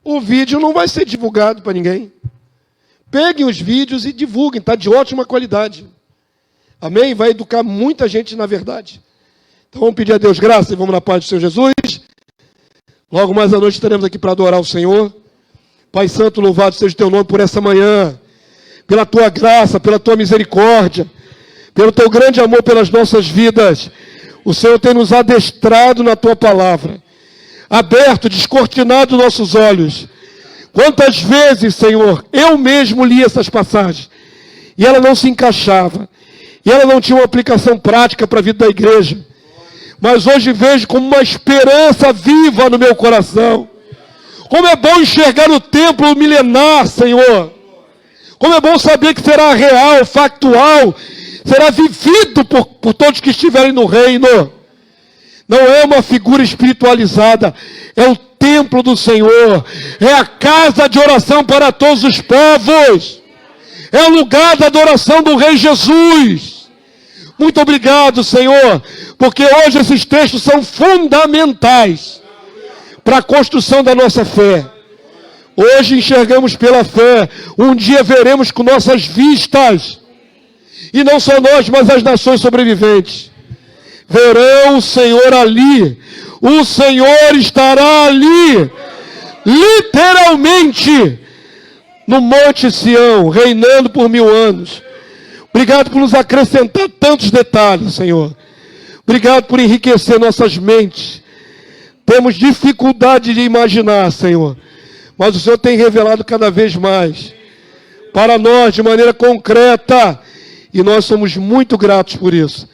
O vídeo não vai ser divulgado para ninguém. Peguem os vídeos e divulguem, está de ótima qualidade. Amém? Vai educar muita gente na verdade. Então vamos pedir a Deus graça e vamos na paz do Senhor Jesus. Logo mais à noite estaremos aqui para adorar o Senhor. Pai Santo, louvado seja o teu nome por essa manhã, pela tua graça, pela tua misericórdia, pelo teu grande amor pelas nossas vidas. O Senhor tem nos adestrado na tua palavra, aberto, descortinado nossos olhos. Quantas vezes, Senhor, eu mesmo li essas passagens e ela não se encaixava, e ela não tinha uma aplicação prática para a vida da igreja. Mas hoje vejo como uma esperança viva no meu coração. Como é bom enxergar o templo milenar, Senhor. Como é bom saber que será real, factual, será vivido por todos que estiverem no reino. Não é uma figura espiritualizada, é o templo do Senhor, é a casa de oração para todos os povos, é o lugar da adoração do Rei Jesus. Muito obrigado, Senhor, porque hoje esses textos são fundamentais para a construção da nossa fé. Hoje enxergamos pela fé, um dia veremos com nossas vistas, e não só nós, mas as nações sobreviventes. Verão o Senhor ali, o Senhor estará ali, literalmente, no Monte Sião, reinando por 1000 anos. Obrigado por nos acrescentar tantos detalhes, Senhor. Obrigado por enriquecer nossas mentes. Temos dificuldade de imaginar, Senhor, mas o Senhor tem revelado cada vez mais para nós de maneira concreta, e nós somos muito gratos por isso.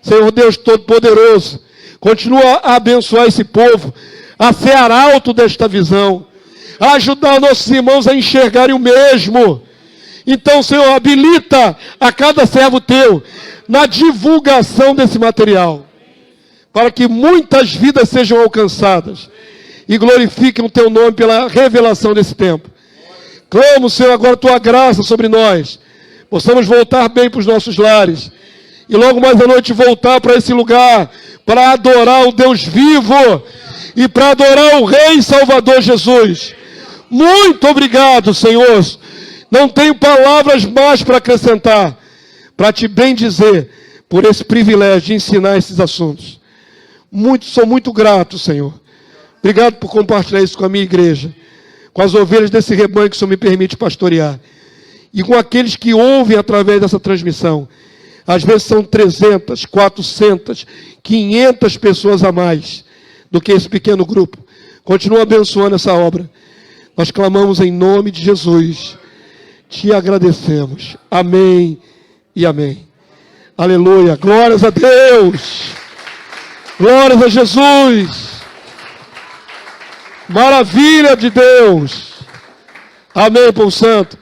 Senhor Deus Todo-Poderoso, continua a abençoar esse povo, a ser arauto desta visão, a ajudar nossos irmãos a enxergarem o mesmo. Então, Senhor, habilita a cada servo teu na divulgação desse material, para que muitas vidas sejam alcançadas e glorifiquem o teu nome pela revelação desse tempo. Clamo, Senhor, agora a tua graça sobre nós, possamos voltar bem para os nossos lares, e logo mais à noite voltar para esse lugar, para adorar o Deus vivo e para adorar o Rei Salvador Jesus. Muito obrigado, Senhor. Não tenho palavras mais para acrescentar, para te bendizer por esse privilégio de ensinar esses assuntos. Sou muito grato, Senhor. Obrigado por compartilhar isso com a minha igreja, com as ovelhas desse rebanho que o Senhor me permite pastorear, e com aqueles que ouvem através dessa transmissão. Às vezes são 300, 400, 500 pessoas a mais do que esse pequeno grupo. Continua abençoando essa obra. Nós clamamos em nome de Jesus. Te agradecemos. Amém e amém. Aleluia. Glórias a Deus. Glórias a Jesus. Maravilha de Deus. Amém, povo santo.